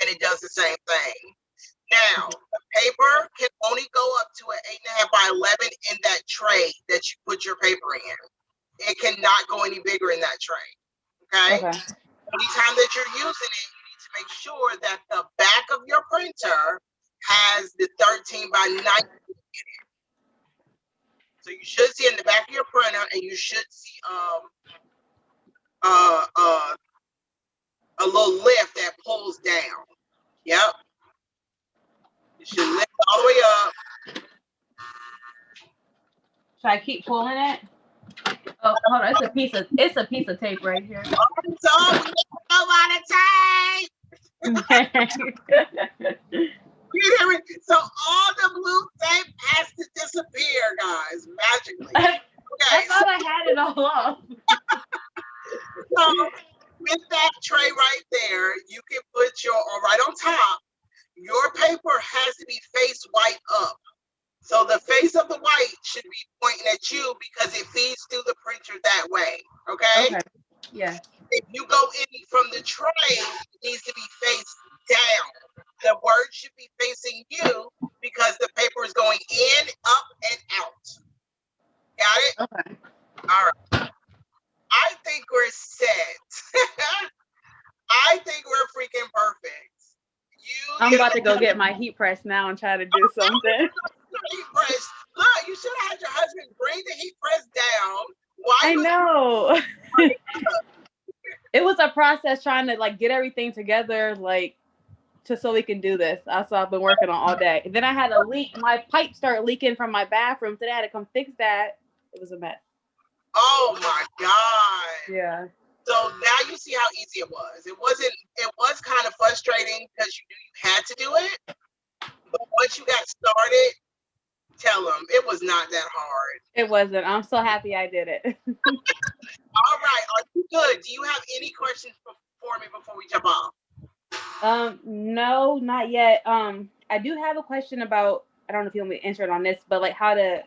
and it does the same thing. Now, the paper can only go up to an 8.5 by 11 in that tray that you put your paper in. It cannot go any bigger in that tray. Okay? Okay. Anytime that you're using it, you need to make sure that the back of your printer has the 13 by 19 in it. So you should see in the back of your printer, and you should see uh, uh, a little lift that pulls down. Yep. You should lift all the way up. Should I keep pulling it? Oh, hold on. It's a piece of tape right here. So we go on a tape. You hear me? So all the blue tape has to disappear, guys, magically. I Okay. thought I had it all off. So with that tray right there, you can put your, or right on top, your paper has to be face of the white should be pointing at you because it feeds through the printer that way. Okay? Okay. Yeah. If you go in from the tray, it needs to be face down. The word should be facing you because the paper is going in, up, and out. Got it? Okay. All right. I think we're set. I think we're freaking perfect. I'm about to go get my heat press now and try to do something. Heat press. Look, you should have had your husband bring the heat press down. Why? I know. It was a process trying to like get everything together, like just so we can do this. That's what I've been working on all day. And then I had a leak. My pipe started leaking from my bathroom, so they had to come fix that. It was a mess. Oh my God. Yeah. So now you see how easy it was. It was kind of frustrating because you knew you had to do it. But once you got started, tell them it was not that hard. It wasn't. I'm so happy I did it. All right. Are you good? Do you have any questions for me before we jump off? No, not yet. I do have a question about, I don't know if you want me to answer it on this, but like how to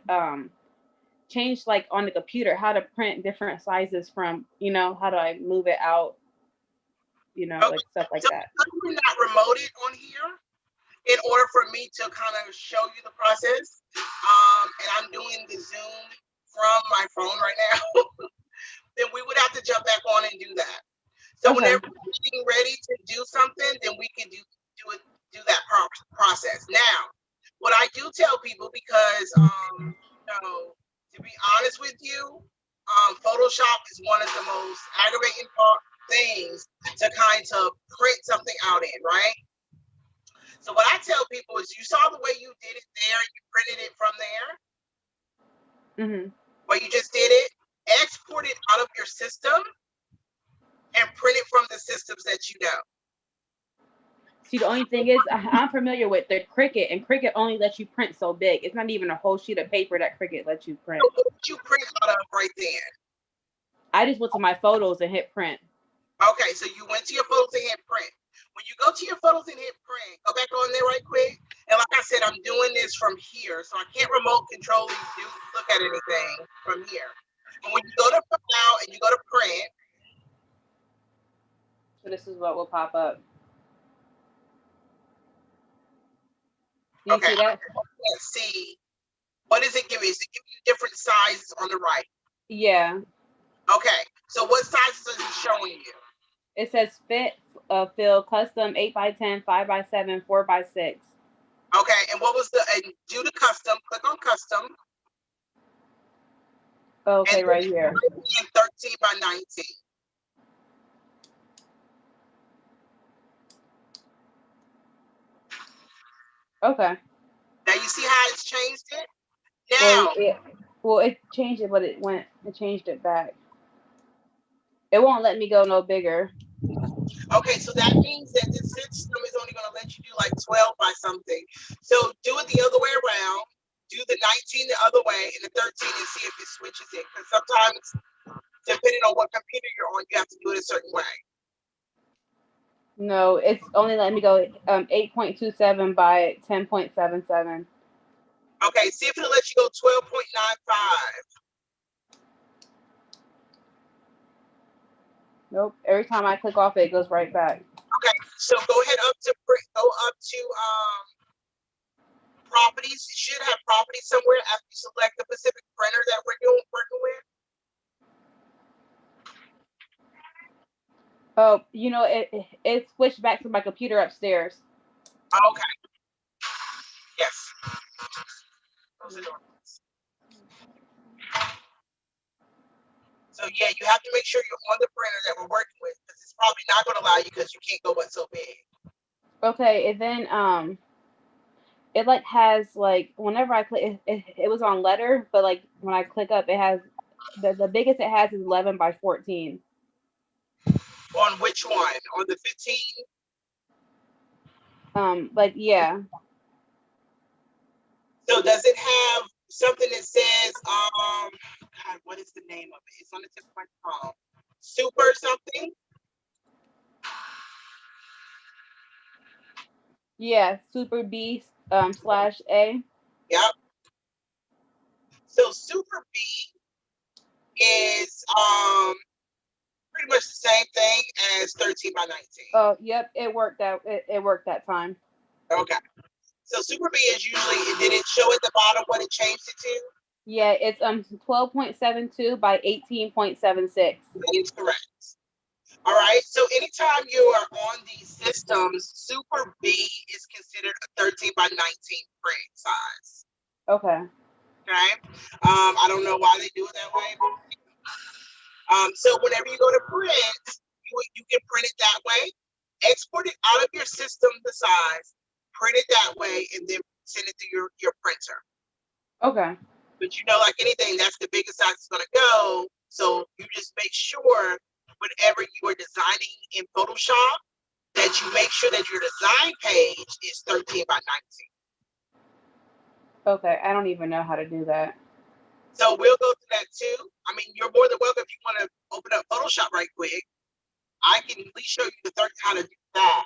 change like on the computer, how to print different sizes from, how do I move it out, Okay. like stuff like So that. we're not remoted on here in order for me to kind of show you the process. And I'm doing the Zoom from my phone right now. Then we would have to jump back on and do that. So Okay. whenever we're getting ready to do something, then we can do that process. Now, what I do tell people, because to be honest with you, Photoshop is one of the most aggravating things to kind of print something out in, right? So what I tell people is, you saw the way you did it there, you printed it from there, where you just did it, export it out of your system, and print it from the systems that you know. See, the only thing is, I'm familiar with the Cricut, and Cricut only lets you print so big. It's not even a whole sheet of paper that Cricut lets you print. So what did you print out of right then? I just went to my photos and hit print. Okay, so you went to your photos and hit print. When you go to your photos and hit print, go back on there right quick. And like I said, I'm doing this from here, so I can't remote control you look at anything from here. And when you go to file and you go to print, so this is what will pop up. Do you see that? Let's see. What does it give you? Does it give you different sizes on the right? Yeah. Okay. So what sizes is it showing you? It says fit, fill, custom, 8x10, 5x7, 4x6. Okay. And what was and do the custom? Click on custom. Okay, and right here. 13x19. Okay. Now you see how it's changed it? Now. Well, it changed it, but it changed it back. It won't let me go no bigger. Okay, so that means that the system is only going to let you do like 12 by something. So do it the other way around. Do the 19 the other way and the 13 and see if it switches it. Because sometimes, depending on what computer you're on, you have to do it a certain way. No, it's only letting me go 8.27 by 10.77. Okay, see if it'll let you go 12.95. Nope. Every time I click off it goes right back. Okay, so go ahead up to properties. You should have properties somewhere after you select the specific printer that we're working with. Oh, it switched back to my computer upstairs. Okay. Yes. So yeah, you have to make sure you're on the printer that we're working with, because it's probably not going to allow you because you can't go but so big. Okay, and then it like has like whenever I click, it was on letter, but like when I click up, it has the biggest it has is 11 by 14. On which one? On the 15? Like yeah. So does it have something that says God, what is the name of it? It's on the tip of my tongue. Super something? Yeah, Super B /A. Yep. Super B is pretty much the same thing as 13 by 19. Oh, yep, it worked out. It worked that time. Okay. So Super B is usually, did it show at the bottom what it changed it to? Yeah, it's 12.72 by 18.76. That is correct. All right. So anytime you are on these systems, Super B is considered a 13 by 19 print size. Okay. Okay. I don't know why they do it that way. So whenever you go to print, you can print it that way, export it out of your system, the size, print it that way, and then send it to your printer. Okay. But you know, like anything, that's the biggest size it's gonna go. So you just make sure whenever you are designing in Photoshop that you make sure that your design page is 13 by 19. Okay. I don't even know how to do that. So we'll go through that too. I mean, you're more than welcome if you want to open up Photoshop right quick. I can at least show you how to do that.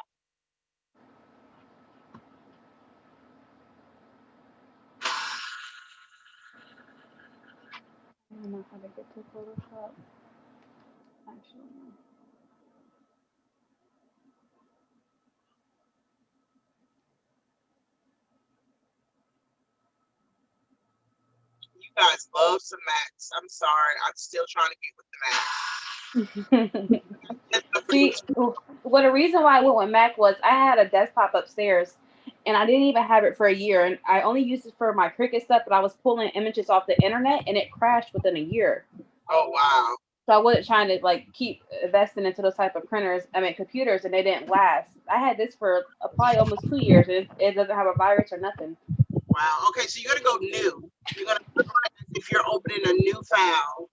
I don't know how to get to Photoshop. Actually, no. You guys love some Macs. I'm sorry. I'm still trying to get with the Mac. See, well, the reason why I went with Mac was I had a desktop upstairs, and I didn't even have it for a year, and I only used it for my Cricut stuff. But I was pulling images off the internet, and it crashed within a year. Oh, wow. So I wasn't trying to like keep investing into those type of printers. I mean, computers, and they didn't last. I had this for probably almost 2 years, and it doesn't have a virus or nothing. Wow. Okay, so you're going to go new. You're going to click on it as if you're opening a new file.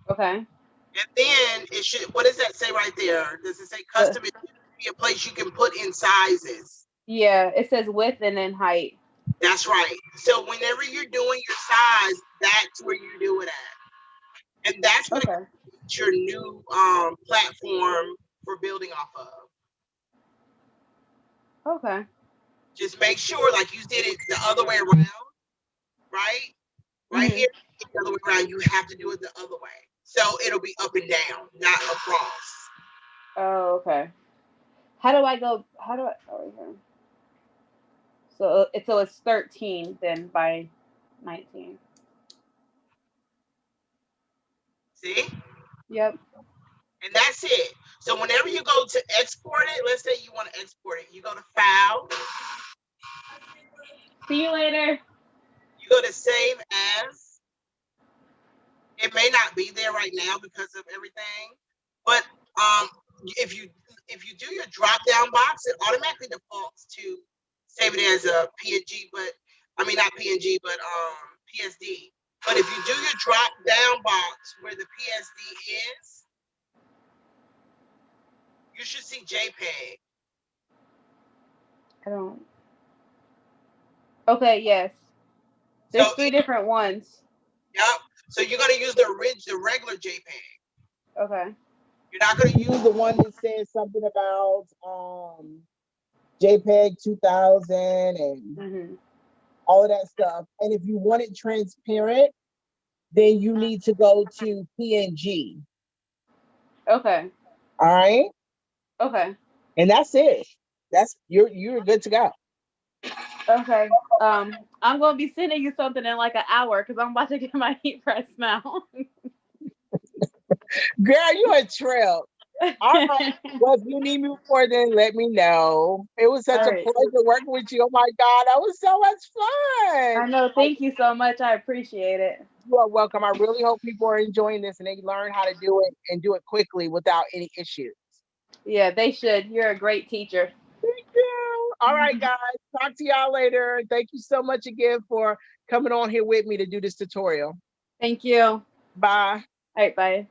Okay. And then it should, what does that say right there? Does it say custom? It should be a place you can put in sizes. Yeah, it says width and then height. That's right. So whenever you're doing your size, that's where you do it at. And that's going to Okay. create your new platform for building off of. Okay. Just make sure, like you did it the other way around, right? Right here, the other way around. You have to do it the other way. So it'll be up and down, not across. Oh, okay. How do I go? How do I? Oh, right here. So it's 13 then by 19. See? Yep. And that's it. So whenever you go to export it, let's say you want to export it, you go to File. See you later. You go to Save As. It may not be there right now because of everything, but if you do your drop down box, it automatically defaults to save it as a PNG, but I mean not PNG, but PSD. But if you do your drop down box where the PSD is, you should see JPEG. I don't. Okay. Yes. There's 3 different ones. Yep. So you're gonna use the regular JPEG. Okay. You're not gonna Use the one that says something about JPEG 2000 and all of that stuff. And if you want it transparent, then you need to go to PNG. Okay. All right. Okay. And that's it. That's you're good to go. Okay. I'm gonna be sending you something in like an hour because I'm about to get my heat press now. Girl, you a trip. All right. Well, if you need me before then, let me know. It was such a pleasure working with you. Oh my God, that was so much fun. I know. Thank you so much. I appreciate it. You are welcome. I really hope people are enjoying this and they learn how to do it and do it quickly without any issues. Yeah, they should. You're a great teacher. Thank you. All right, guys. Talk to y'all later. Thank you so much again for coming on here with me to do this tutorial. Thank you. Bye. All right, bye.